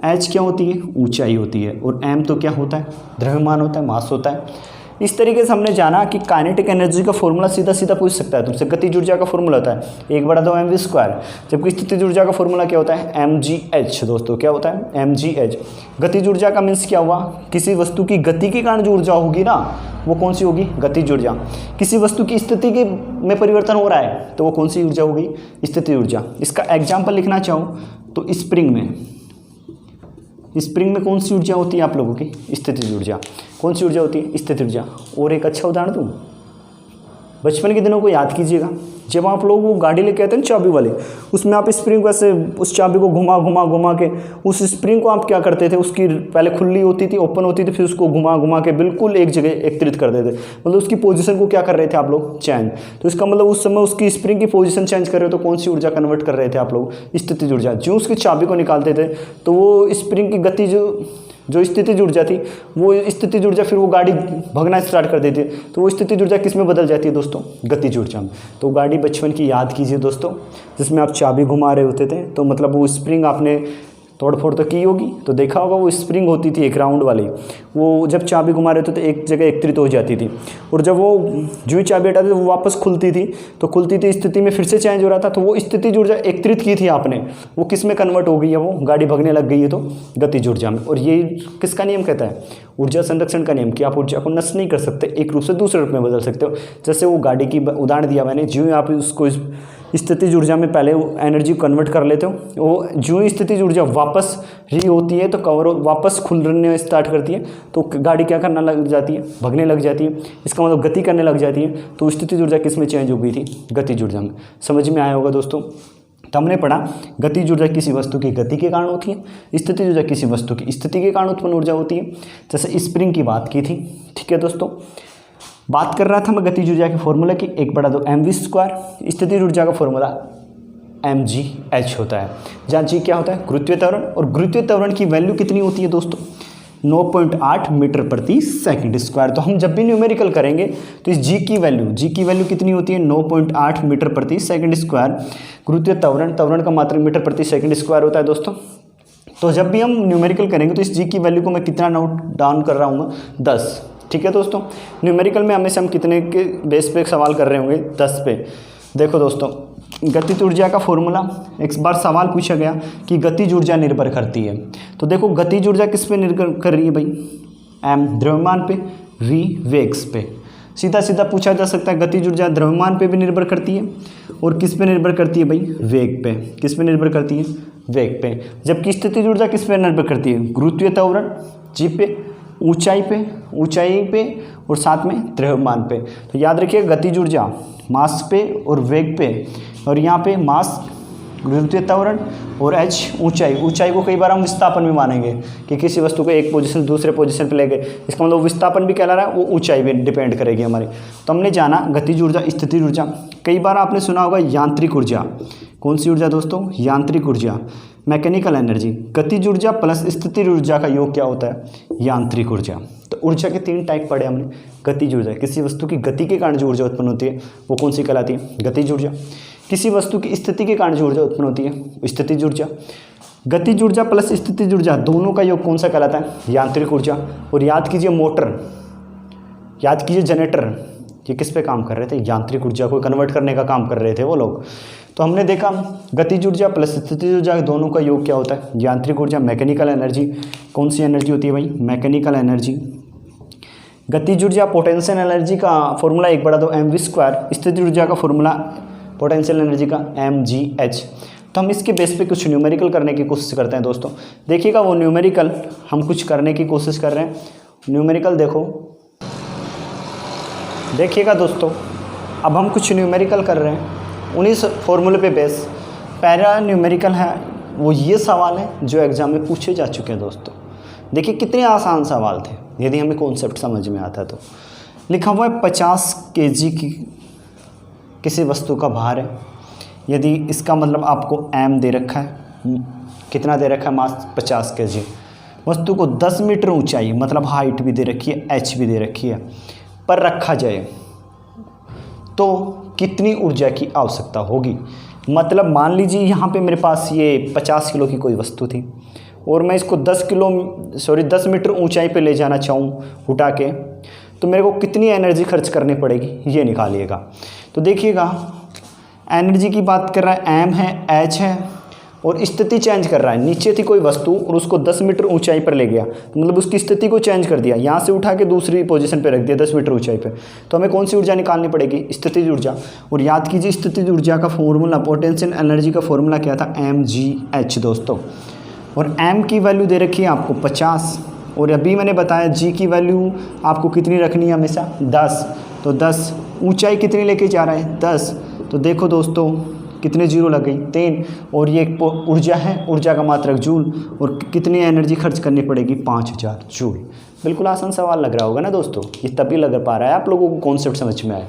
S1: h क्या होती है? ऊंचाई होती है। और m तो क्या होता है? द्रव्यमान होता है, मास होता है। इस तरीके से हमने जाना कि काइनेटिक एनर्जी का फॉर्मूला सीधा सीधा पूछ सकता है तुमसे। गतिज ऊर्जा का फॉर्मूला होता है 1/2 mv²। जबकि स्थितिज ऊर्जा का फॉर्मूला क्या होता है? mgh दोस्तों। क्या होता है? mgh। गतिज ऊर्जा का मीन्स क्या हुआ? किसी वस्तु की गति के कारण जो ऊर्जा होगी ना, वो कौन सी होगी? गतिज ऊर्जा। किसी वस्तु की स्थिति के में परिवर्तन हो रहा है, तो वो कौन सी ऊर्जा होगी? स्थितिज ऊर्जा। इसका एग्जाम्पल लिखना चाहूँ तो स्प्रिंग में कौन सी ऊर्जा होती है आप लोगों की? स्थितिज ऊर्जा। कौन सी ऊर्जा होती है? स्थितिज ऊर्जा। और एक अच्छा उदाहरण दूँ, बचपन के दिनों को याद कीजिएगा, जब आप लोग वो गाड़ी लेके आते हैं चाबी वाले, उसमें आप स्प्रिंग को ऐसे उस चाबी को घुमा के उस स्प्रिंग को आप क्या करते थे? उसकी पहले खुली होती थी, ओपन होती थी, फिर उसको घुमा के बिल्कुल एक जगह एकत्रित कर देते। मतलब उसकी पोजीशन को क्या कर रहे थे आप लोग? चेंज। तो इसका मतलब उस समय उसकी स्प्रिंग की पोजीशन चेंज कर रहे हो, तो कौन सी ऊर्जा कन्वर्ट कर रहे थे आप लोग? स्थितिज ऊर्जा। जो उसकी चाबी को निकालते थे, तो वो स्प्रिंग की गति जो स्थितिज ऊर्जा थी, वो स्थितिज ऊर्जा फिर वो गाड़ी भगना स्टार्ट कर देती है, तो वो स्थितिज ऊर्जा किस में बदल जाती है दोस्तों? गतिज ऊर्जा में। तो गाड़ी बचपन की याद कीजिए दोस्तों, जिसमें आप चाबी घुमा रहे होते थे, तो मतलब वो स्प्रिंग आपने तोड़ फोड़ तो की होगी, तो देखा होगा वो स्प्रिंग होती थी एक राउंड वाली, वो जब चाबी घुमा रहे थे तो एक जगह एकत्रित हो जाती थी, और जब वो जो ही चाबी हटाते वो वापस खुलती थी, तो खुलती थी स्थिति में फिर से चेंज हो रहा था। तो वो स्थितिज ऊर्जा एकत्रित की थी आपने, वो किस में कन्वर्ट हो गई है? वो गाड़ी भगने लग गई है तो गतिज ऊर्जा में। और ये किसका नियम कहता है? ऊर्जा संरक्षण का नियम, कि आप ऊर्जा को नष्ट नहीं कर सकते, एक रूप से दूसरे रूप में बदल सकते हो। जैसे वो गाड़ी की उदाहरण दिया मैंने, जो ही आप उसको स्थितिज ऊर्जा में पहले एनर्जी कन्वर्ट कर लेते हो, वो जो ही स्थितिज ऊर्जा वापस री होती है, तो कवर वापस खुलने स्टार्ट करती है, तो गाड़ी क्या करना लग जाती है? भगने लग जाती है। इसका मतलब गति करने लग जाती है। तो स्थितिज ऊर्जा किस में चेंज हो गई थी? गतिज ऊर्जा में। समझ में आया होगा दोस्तों। तो हमने पढ़ा गतिज ऊर्जा किसी वस्तु की गति के कारण होती है, स्थितिज ऊर्जा किसी वस्तु की स्थिति के कारण उत्पन्न ऊर्जा होती है। जैसे स्प्रिंग की बात की थी। ठीक है दोस्तों, बात कर रहा था मैं गतिज ऊर्जा के फॉर्मूला की 1/2 mv²। स्थितिज ऊर्जा का फॉर्मूला mgh होता है, जहाँ g क्या होता है? गुरुत्वीय त्वरण। और गुरुत्वीय त्वरण की वैल्यू कितनी होती है दोस्तों? 9.8 मीटर प्रति सेकंड स्क्वायर। तो हम जब भी न्यूमेरिकल करेंगे तो इस g की वैल्यू कितनी होती है? 9.8 मीटर प्रति सेकंड स्क्वायर। गुरुत्वीय त्वरण का मात्रक मीटर प्रति सेकंड स्क्वायर होता है दोस्तों। तो जब भी हम न्यूमेरिकल करेंगे तो इस g की वैल्यू को मैं कितना नोट डाउन कर रहा हूँ? 10। ठीक है दोस्तों, न्यूमेरिकल में हमेशा हम कितने के बेस पे सवाल कर रहे होंगे? 10 पे। देखो दोस्तों, गतिज ऊर्जा का फॉर्मूला, एक बार सवाल पूछा गया कि गतिज ऊर्जा निर्भर करती है, तो देखो गतिज ऊर्जा किस पे निर्भर कर रही है भाई, m द्रव्यमान पे, v वेग पे। सीधा सीधा पूछा जा सकता है गतिज ऊर्जा द्रव्यमान पे भी निर्भर करती है और किस पे निर्भर करती है भाई, वेग पे। किस पे निर्भर करती है, वेग पे। जबकि स्थितिज ऊर्जा किस पे निर्भर करती है, गुरुत्वीय त्वरण जी पे, ऊंचाई पे और साथ में द्रव्यमान पे। तो याद रखिए गतिज ऊर्जा मास पे और वेग पे, और यहाँ पे मास गुरुत्वीय त्वरण और h ऊंचाई को कई बार हम विस्थापन भी मानेंगे कि किसी वस्तु को एक पोजीशन से दूसरे पोजीशन पे ले गए, इसका मतलब विस्थापन भी कहला रहा है, वो ऊंचाई भी डिपेंड करेगी हमारी। तो हमने जाना गतिज ऊर्जा, स्थितिज ऊर्जा। कई बार आपने सुना होगा यांत्रिक ऊर्जा। कौन सी ऊर्जा दोस्तों, यांत्रिक ऊर्जा, मैकेनिकल एनर्जी। गतिज ऊर्जा प्लस स्थितिज ऊर्जा का योग क्या होता है, यांत्रिक ऊर्जा। तो ऊर्जा के 3 टाइप पढ़े हमने। गतिज ऊर्जा, किसी वस्तु की गति के कारण जो ऊर्जा उत्पन्न होती है वो कौन सी कहलाती है, गतिज ऊर्जा। किसी वस्तु की स्थिति के कारण जो ऊर्जा उत्पन्न होती है, स्थितिज ऊर्जा। गतिज ऊर्जा प्लस स्थितिज ऊर्जा दोनों का योग कौन सा कहलाता है, यांत्रिक ऊर्जा। और याद कीजिए मोटर, याद कीजिए जनरेटर, ये किस पे काम कर रहे थे, यांत्रिक ऊर्जा को कन्वर्ट करने का काम कर रहे थे वो लोग। तो हमने देखा गतिज ऊर्जा प्लस स्थितिज ऊर्जा दोनों का योग क्या होता है, यांत्रिक ऊर्जा। मैकेनिकल एनर्जी, कौन सी एनर्जी होती है भाई, मैकेनिकल एनर्जी। गतिज ऊर्जा पोटेंशियल एनर्जी का फॉर्मूला 1/2 mv²। स्थितिज ऊर्जा का फॉर्मूला पोटेंशियल एनर्जी का mgh। तो हम इसके बेस पे कुछ न्यूमेरिकल करने की कोशिश करते हैं दोस्तों। देखिएगा वो न्यूमेरिकल हम कुछ करने की कोशिश कर रहे हैं। न्यूमेरिकल देखिएगा दोस्तों, अब हम कुछ न्यूमेरिकल कर रहे हैं उन्हीं फॉर्मूले पे बेस। पहला न्यूमेरिकल है वो ये सवाल है जो एग्जाम में पूछे जा चुके हैं दोस्तों। देखिए कितने आसान सवाल थे यदि हमें कॉन्सेप्ट समझ में आता तो। लिखा हुआ है 50 kg की किसी वस्तु का भार है। यदि इसका मतलब आपको m दे रखा है, कितना दे रखा है, मास 50 kg। वस्तु को 10 मीटर ऊंचाई मतलब हाइट भी दे रखी है, h भी दे रखी है, पर रखा जाए तो कितनी ऊर्जा की आवश्यकता होगी। मतलब मान लीजिए यहाँ पे मेरे पास ये 50 किलो की कोई वस्तु थी और मैं इसको 10 मीटर ऊंचाई पे ले जाना चाहूँ उठा के, तो मेरे को कितनी एनर्जी खर्च करनी पड़ेगी ये निकालिएगा। तो देखिएगा एनर्जी की बात कर रहा है, m है, h है और स्थिति चेंज कर रहा है। नीचे थी कोई वस्तु और उसको 10 मीटर ऊंचाई पर ले गया, मतलब उसकी स्थिति को चेंज कर दिया, यहाँ से उठा के दूसरी पोजीशन पे रख दिया 10 मीटर ऊंचाई पे। तो हमें कौन सी ऊर्जा निकालनी पड़ेगी, स्थितिज ऊर्जा। और याद कीजिए स्थितिज ऊर्जा का फॉर्मूला, पोटेंशियल एनर्जी का फॉर्मूला क्या था, mgh दोस्तों। और m की वैल्यू दे रखी है आपको 50 और अभी मैंने बताया g की वैल्यू आपको कितनी रखनी है, हमेशा 10। तो 10, ऊंचाई कितनी लेके जा रहा है, 10। तो देखो दोस्तों कितने जीरो लग गई, 3। और ये एक ऊर्जा है, ऊर्जा का मात्रक जूल, और कितनी एनर्जी खर्च करनी पड़ेगी, 5000 जूल। बिल्कुल आसान सवाल लग रहा होगा ना दोस्तों, ये तभी लग पा रहा है आप लोगों को कॉन्सेप्ट समझ में आए,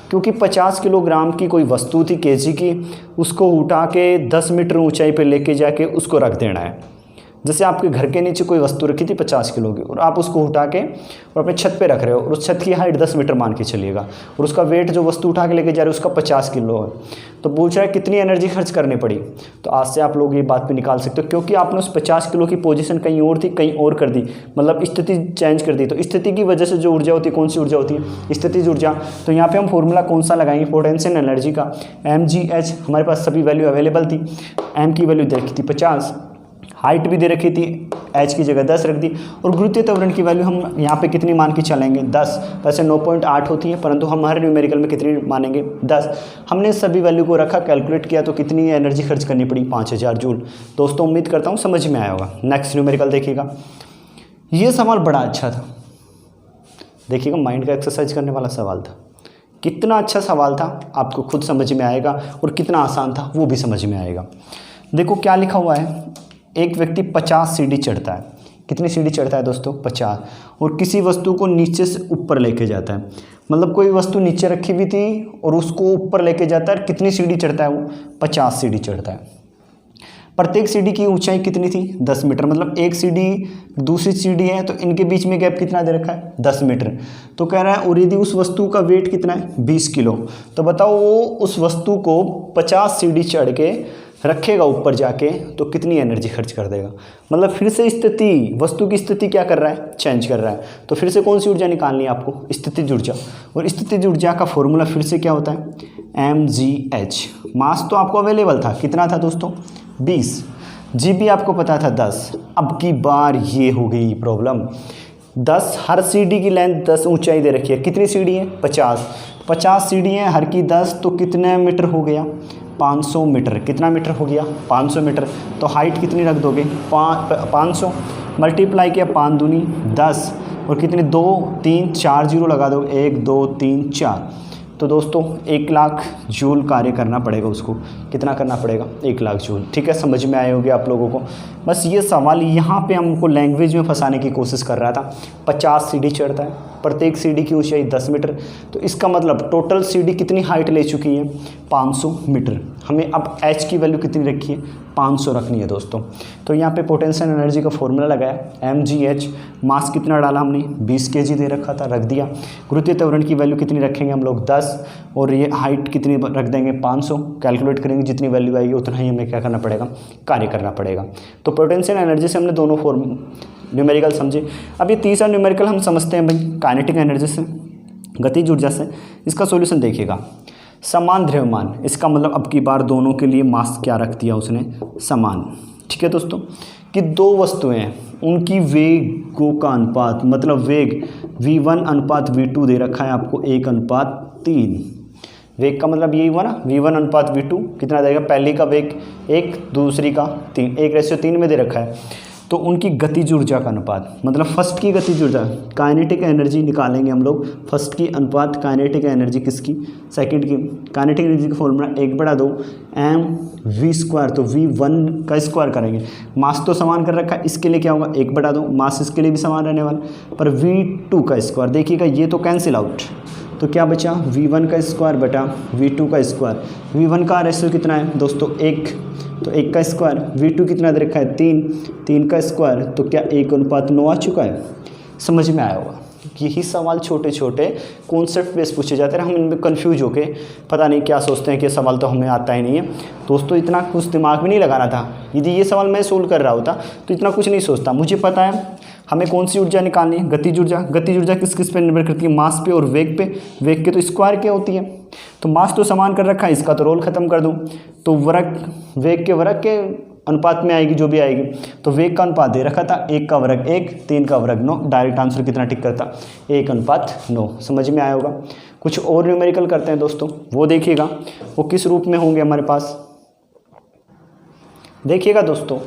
S1: क्योंकि 50 किलोग्राम की कोई वस्तु थी केजी की, उसको उठा के 10 मीटर ऊंचाई पे लेके जाके उसको रख देना है। जैसे आपके घर के नीचे कोई वस्तु रखी थी 50 किलो की और आप उसको उठा के और अपने छत पे रख रहे हो और उस छत की हाइट 10 मीटर मान के चलिएगा और उसका वेट जो वस्तु उठा के लेके जा रहे हो उसका 50 किलो है। तो पूछ रहा है कितनी एनर्जी खर्च करनी पड़ी। तो आज से आप लोग ये बात पे निकाल सकते हो, क्योंकि आपने उस 50 किलो की पोजीशन कहीं और थी, कहीं और कर दी, मतलब स्थिति चेंज कर दी। तो स्थिति की वजह से जो ऊर्जा होती है, कौन सी ऊर्जा होती है, स्थितिज ऊर्जा। तो यहाँ पे हम फॉर्मूला कौन सा लगाएंगे, पोटेंशियल एनर्जी का, mgh। हमारे पास सभी वैल्यू अवेलेबल थी। m की वैल्यू दे रखी थी 50, हाइट भी दे रखी थी, h की जगह 10 रख दी, और गुरुत्वीय त्वरण की वैल्यू हम यहाँ पे कितनी मान के चलेंगे, 10। वैसे 9.8 होती है, परंतु हम हर न्यूमेरिकल में कितनी मानेंगे, 10। हमने सभी वैल्यू को रखा, कैलकुलेट किया तो कितनी एनर्जी खर्च करनी पड़ी, 5000 जूल। दोस्तों उम्मीद करता हूँ समझ में आया होगा। नेक्स्ट न्यूमेरिकल देखिएगा, ये सवाल बड़ा अच्छा था। देखिएगा माइंड का एक्सरसाइज करने वाला सवाल था। कितना अच्छा सवाल था आपको खुद समझ में आएगा, और कितना आसान था वो भी समझ में आएगा। देखो क्या लिखा हुआ है, एक व्यक्ति 50 सीढ़ी चढ़ता है। कितनी सीढ़ी चढ़ता है दोस्तों, 50, और किसी वस्तु को नीचे से ऊपर लेके जाता है। मतलब कोई वस्तु नीचे रखी हुई थी और उसको ऊपर लेके जाता है। कितनी सीढ़ी चढ़ता है वो, 50 सीढ़ी चढ़ता है। प्रत्येक सीढ़ी की ऊंचाई कितनी थी, 10 मीटर। मतलब एक सीढ़ी दूसरी सीढ़ी है तो इनके बीच में गैप कितना दे रखा है, 10 मीटर। तो कह रहा है और यदि उस वस्तु का वेट कितना है, 20 किलो। तो बताओ वो उस वस्तु को 50 सीढ़ी चढ़ के रखेगा ऊपर जाके तो कितनी एनर्जी खर्च कर देगा। मतलब फिर से स्थिति, वस्तु की स्थिति क्या कर रहा है, चेंज कर रहा है। तो फिर से कौन सी ऊर्जा निकालनी है आपको, स्थितिज ऊर्जा। और स्थितिज ऊर्जा का फॉर्मूला फिर से क्या होता है, mgh। मास तो आपको अवेलेबल था, कितना था दोस्तों, 20। जी भी आपको पता था 10। अब की बार ये हो गई प्रॉब्लम, 10, हर सीढ़ी की लेंथ 10 ऊंचाई दे रखी है। कितनी सीढ़ी है, 50 सीढ़ी है, हर की 10, तो कितने मीटर हो गया, 500 मीटर। कितना मीटर हो गया, 500 मीटर। तो हाइट कितनी रख दोगे, 500 मल्टीप्लाई किया 5 दूनी 10 और कितनी 2 3 4 जीरो लगा दो, 1 2 3 4। तो दोस्तों 1 लाख जूल कार्य करना पड़ेगा उसको। कितना करना पड़ेगा, 1 लाख जूल। ठीक है, समझ में आए होंगे आप लोगों को। बस ये सवाल यहाँ पे हमको लैंग्वेज में फंसाने की कोशिश कर रहा था। 50 सीढ़ी चढ़ता है, प्रत्येक सीढ़ी की ऊंचाई 10 मीटर। तो इसका मतलब टोटल सीढ़ी कितनी हाइट ले चुकी है, 500 मीटर। हमें अब h की वैल्यू कितनी रखी है, 500 रखनी है दोस्तों। तो यहाँ पे पोटेंशियल एनर्जी का फॉर्मूला लगाया mgh। मास कितना डाला हमने, 20 kg दे रखा था, रख दिया। गुरुत्वीय त्वरण की वैल्यू कितनी रखेंगे हम लोग, 10। और ये हाइट कितनी रख देंगे, 500। कैलकुलेट करेंगे, जितनी वैल्यू आएगी उतना ही हमें क्या करना पड़ेगा, कार्य करना पड़ेगा। तो पोटेंशियल एनर्जी से हमने दोनों न्यूमेरिकल समझे। अब ये तीसरा न्यूमेरिकल हम समझते हैं भाई काइनेटिक एनर्जी से, गतिज ऊर्जा से। इसका सॉल्यूशन देखिएगा, समान द्रव्यमान। इसका मतलब अब की बार दोनों के लिए मास क्या रख दिया उसने, समान। ठीक है दोस्तों, कि दो वस्तुएं हैं, उनकी वेगों का अनुपात, मतलब वेग v1 अनुपात v2 दे रखा है आपको 1:3। वेग का मतलब यही हुआ ना, v1 अनुपात v2 कितना देगा, पहली का वेग 1, दूसरी का 3, 1:3 में दे रखा है। तो उनकी गतिज ऊर्जा का अनुपात, मतलब फर्स्ट की गतिज ऊर्जा, काइनेटिक एनर्जी निकालेंगे हम लोग। फर्स्ट की अनुपात काइनेटिक एनर्जी किसकी, सेकंड की। काइनेटिक एनर्जी का फॉर्मूला 1/2 mv²। तो v1 का स्क्वायर करेंगे, मास तो समान कर रखा है, इसके लिए क्या होगा 1/2, मास इसके लिए भी समान रहने वाला। पर v2 का स्क्वायर, देखिएगा ये तो कैंसिल आउट, तो क्या बचा, v1 का स्क्वायर बटा v2 का स्क्वायर। v1 का रेशियो कितना है दोस्तों, 1, तो 1 का स्क्वायर। v2 कितना दे रखा है, 3 का स्क्वायर। तो क्या 1:9 आ चुका है। समझ में आया होगा। यही सवाल छोटे छोटे कॉन्सेप्ट बेस पूछे जाते हैं, हम इनमें कन्फ्यूज होके पता नहीं क्या सोचते हैं कि सवाल तो हमें आता ही नहीं है। दोस्तों इतना कुछ दिमाग में नहीं लगाना था। यदि ये सवाल मैं सोल्व कर रहा होता तो इतना कुछ नहीं सोचता। मुझे पता है हमें कौन सी ऊर्जा निकालनी है, गतिज ऊर्जा। गतिज ऊर्जा किस किस पे निर्भर करती है, मास पे और वेग पे। वेग के तो स्क्वायर क्या होती है, तो मास तो समान कर रखा है, इसका तो रोल खत्म कर दूँ तो वर्ग, वेग के वर्ग के अनुपात में आएगी जो भी आएगी। तो वेग का अनुपात दे रखा था 1 का वर्ग 1, 3 का वर्ग 9। डायरेक्ट आंसर कितना टिक करता, 1:9। समझ में आया होगा। कुछ और न्यूमेरिकल करते हैं दोस्तों, वो देखिएगा वो किस रूप में होंगे हमारे पास। देखिएगा दोस्तों,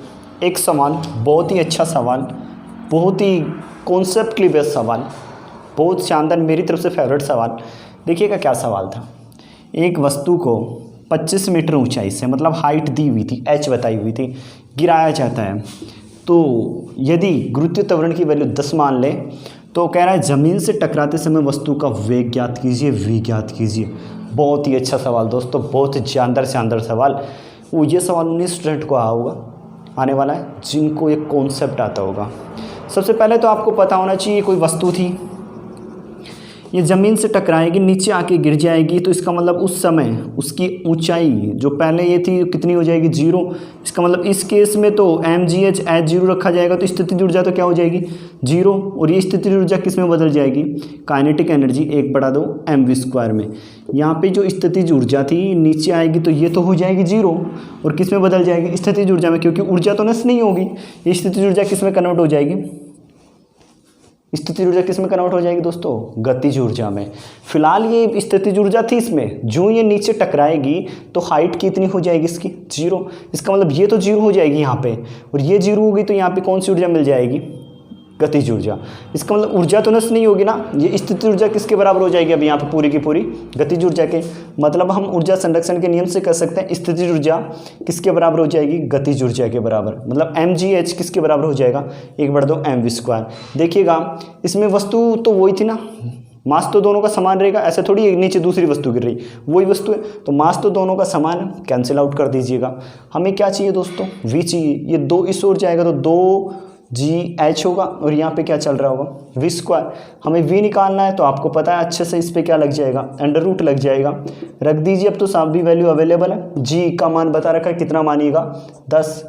S1: एक सवाल, बहुत ही अच्छा सवाल, बहुत ही कॉन्सेप्टली बेस्ड सवाल, बहुत शानदार, मेरी तरफ से फेवरेट सवाल। देखिएगा क्या सवाल था। एक वस्तु को 25 मीटर ऊंचाई से, मतलब हाइट दी हुई थी, h बताई हुई थी, गिराया जाता है। तो यदि गुरुत्वीय त्वरण की वैल्यू 10 मान ले तो कह रहा है ज़मीन से टकराते समय वस्तु का वेग ज्ञात कीजिए, v ज्ञात कीजिए। बहुत ही अच्छा सवाल दोस्तों, बहुत ही शानदार सवाल। वो ये सवाल उन्हीं स्टूडेंट को आने वाला है जिनको एक कॉन्सेप्ट आता होगा। सबसे पहले तो आपको पता होना चाहिए कोई वस्तु थी, ये ज़मीन से टकराएगी, नीचे आके गिर जाएगी। तो इसका मतलब उस समय उसकी ऊंचाई जो पहले ये थी कितनी हो जाएगी, 0। इसका मतलब इस केस में तो mgh एच 0 रखा जाएगा, तो स्थितिज ऊर्जा तो क्या हो जाएगी, 0। और ये स्थितिज ऊर्जा किस में बदल जाएगी, काइनेटिक एनर्जी 1/2 mv² में। यहाँ पे जो स्थितिज ऊर्जा थी नीचे आएगी तो ये तो हो जाएगी 0, और किस में बदल जाएगी, स्थितिज ऊर्जा में, क्योंकि ऊर्जा तो नष्ट नहीं होगी। ये स्थितिज ऊर्जा किस में कन्वर्ट हो जाएगी, स्थितिज ऊर्जा किस में कन्वर्ट हो जाएगी दोस्तों, गतिज ऊर्जा में। फिलहाल ये स्थितिज ऊर्जा थी, इसमें जो ये नीचे टकराएगी तो हाइट कितनी हो जाएगी इसकी, 0। इसका मतलब ये तो 0 हो जाएगी यहाँ पे, और ये 0 होगी तो यहाँ पे कौन सी ऊर्जा मिल जाएगी, गतिज ऊर्जा। इसका मतलब ऊर्जा तो नष्ट नहीं होगी ना, ये स्थितिज ऊर्जा किसके बराबर हो जाएगी अब यहाँ पे, पूरी की पूरी गतिज ऊर्जा के। मतलब हम ऊर्जा संरक्षण के नियम से कह सकते हैं स्थितिज ऊर्जा किसके बराबर हो जाएगी, गतिज ऊर्जा के बराबर। मतलब mgh किसके बराबर हो जाएगा, 1/2 mv²। देखिएगा इसमें वस्तु तो वही थी ना, मास तो दोनों का समान रहेगा, ऐसे थोड़ी नीचे दूसरी वस्तु गिर रही, वही वस्तु है, तो मास तो दोनों का समान है, कैंसिल आउट कर दीजिएगा। हमें क्या चाहिए दोस्तों, v चाहिए। ये 2 इस ओर जाएगा तो 2 GH होगा और यहाँ पे क्या चल रहा होगा V²। हमें V निकालना है तो आपको पता है अच्छे से इस पे क्या लग जाएगा, अंडर रूट लग जाएगा। रख दीजिए, अब तो सभी वैल्यू अवेलेबल है। G का मान बता रखा है कितना मानिएगा 10,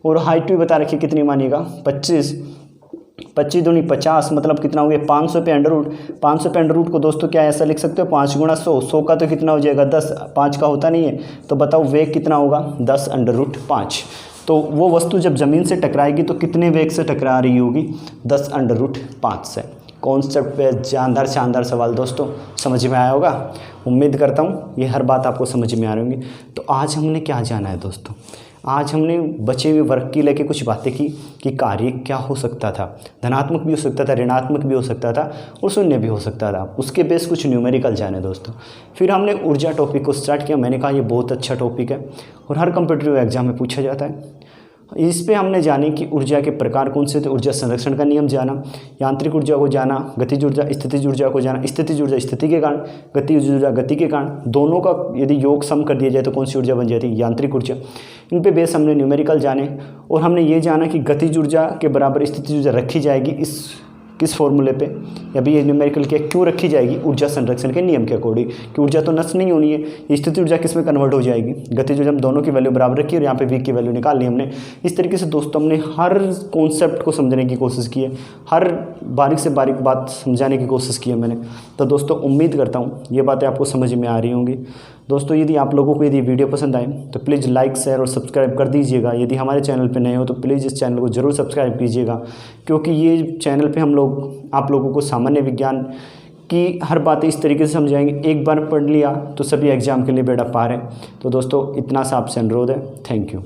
S1: और हाइट भी बता रखी है कितनी मानिएगा 25। 25 दूनी 50 मतलब कितना हो गया 500 पे अंडर रूट। 500 पे अंडर रूट को दोस्तों क्या ऐसा लिख सकते हो 5 गुणा 100। 100 का तो कितना हो जाएगा 10, 5 का होता नहीं है, तो बताओ वेग कितना होगा 10 अंडर रूट 5। तो वो वस्तु जब ज़मीन से टकराएगी तो कितने वेग से टकरा रही होगी 10 अंडर रूट 5 से। कॉन्सेप्ट पे शानदार सवाल दोस्तों, समझ में आया होगा। उम्मीद करता हूँ ये हर बात आपको समझ में आ रही होंगी। तो आज हमने क्या जाना है दोस्तों, आज हमने बचे हुए वर्क की लेके कुछ बातें की कि कार्य क्या हो सकता था, धनात्मक भी हो सकता था, ऋणात्मक भी हो सकता था और शून्य भी हो सकता था। उसके बेस कुछ न्यूमेरिकल जाने दोस्तों। फिर हमने ऊर्जा टॉपिक को स्टार्ट किया। मैंने कहा ये बहुत अच्छा टॉपिक है और हर कॉम्पिटिटिव एग्जाम में पूछा जाता है। इस पे हमने जाने कि ऊर्जा के प्रकार कौन से थे, ऊर्जा संरक्षण का नियम जाना, यांत्रिक ऊर्जा को जाना, गतिज ऊर्जा स्थितिज ऊर्जा को जाना, स्थितिज ऊर्जा स्थिति के कारण, गतिज ऊर्जा गति के कारण, दोनों का यदि योग सम कर दिया जाए तो कौन सी ऊर्जा बन जाती है, यांत्रिक ऊर्जा। इन पे बेस हमने न्यूमेरिकल जाने और हमने ये जाना कि गतिज ऊर्जा के बराबर स्थितिज ऊर्जा रखी जाएगी इस किस फॉर्मूले पे, या भी ये न्यूमेरिकल क्या क्यों रखी जाएगी, ऊर्जा संरक्षण के नियम के अकॉर्डिंग कि ऊर्जा तो नष्ट नहीं होनी है। स्थिति ऊर्जा किस में कन्वर्ट हो जाएगी, गतिज ऊर्जा। हम दोनों की वैल्यू बराबर रखी और यहाँ पे वी की वैल्यू निकाल ली हमने। इस तरीके से दोस्तों हमने हर कॉन्सेप्ट को समझने की कोशिश की है, हर बारीक से बारीक बात समझाने की कोशिश की है मैंने। तो दोस्तों उम्मीद करता हूँ ये बातें आपको समझ में आ रही होंगी। दोस्तों यदि आप लोगों को यदि वीडियो पसंद आए तो प्लीज़ लाइक शेयर और सब्सक्राइब कर दीजिएगा। यदि हमारे चैनल पे नए हो तो प्लीज़ इस चैनल को ज़रूर सब्सक्राइब कीजिएगा, क्योंकि ये चैनल पे हम लोग आप लोगों को सामान्य विज्ञान की हर बातें इस तरीके से समझाएंगे। एक बार पढ़ लिया तो सभी एग्जाम के लिए बेड़ा पार है। तो दोस्तों इतना सा आपसे अनुरोध है। Thank you.